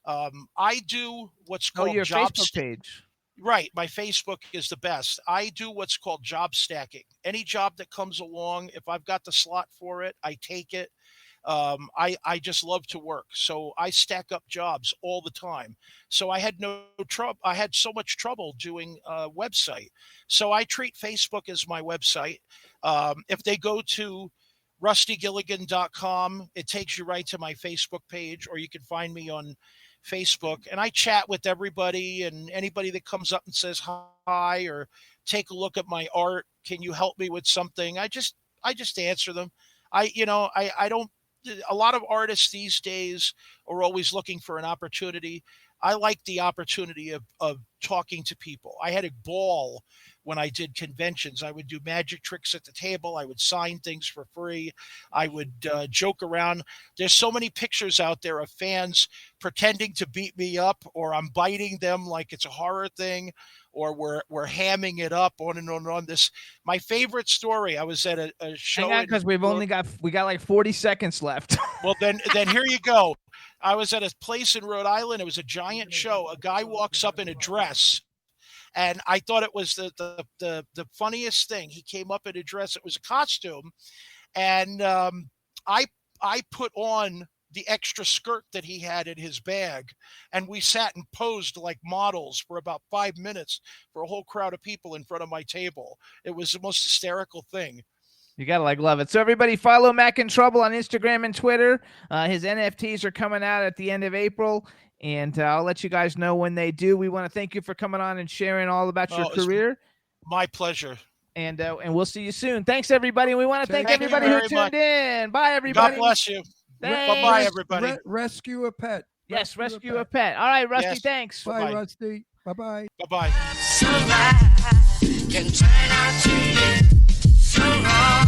I do what's called your Facebook page. Right. My Facebook is the best. I do what's called job stacking. Any job that comes along, if I've got the slot for it, I take it. I just love to work. So I stack up jobs all the time. So I had no trouble. I had so much trouble doing a website. So I treat Facebook as my website. If they go to rustygilligan.com, it takes you right to my Facebook page, or you can find me on Facebook, and I chat with everybody and anybody that comes up and says hi or take a look at my art. Can you help me with something? I just answer them. I don't. A lot of artists these days are always looking for an opportunity. I like the opportunity of talking to people. I had a ball when I did conventions. I would do magic tricks at the table. I would sign things for free. I would joke around. There's so many pictures out there of fans pretending to beat me up, or I'm biting them like it's a horror thing, or we're hamming it up, on and on and on. My favorite story. I was at a show. Hang on, because we got like 40 seconds left. Well, then here you go. I was at a place in Rhode Island. It was a giant show. A guy walks up in a dress, and I thought it was the funniest thing. He came up in a dress. It was a costume, and I put on the extra skirt that he had in his bag, and we sat and posed like models for about 5 minutes for a whole crowd of people in front of my table. It was the most hysterical thing. You gotta love it. So everybody follow Mac in Trouble on Instagram and Twitter. His NFTs are coming out at the end of April, and I'll let you guys know when they do. We want to thank you for coming on and sharing all about your career. My pleasure. And we'll see you soon. Thanks, everybody. We want to thank Thank you everybody who very tuned much. in. Bye, everybody. God bless you. Thanks. Bye-bye, everybody. Rescue a pet. Yes, rescue a pet. All right, Rusty, Yes. thanks. Bye, Bye-bye. Rusty. Bye-bye. Bye-bye. Sunlight can turn out to be so wrong.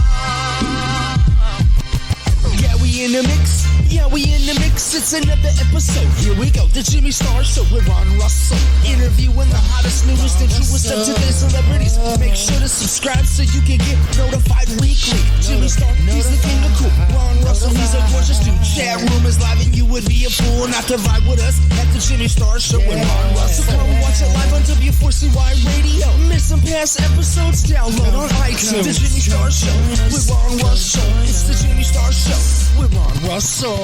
Yeah, we in the mix. Yeah, we in the mix. It's another episode. Here we go. The Jimmy Star Show with Ron Russell. Interviewing the hottest, newest, and truest of today's celebrities. Make sure to subscribe so you can get notified weekly. Jimmy Star, he's the king of cool. Ron Russell, he's a gorgeous dude. Chat room is live and you would be a fool not to vibe with us at the Jimmy Star Show with Ron Russell. So come watch it live on W4CY Radio. Miss some past episodes? Download on iTunes. The Jimmy Star Show with Ron Russell. It's the Jimmy Star Show with Ron Russell.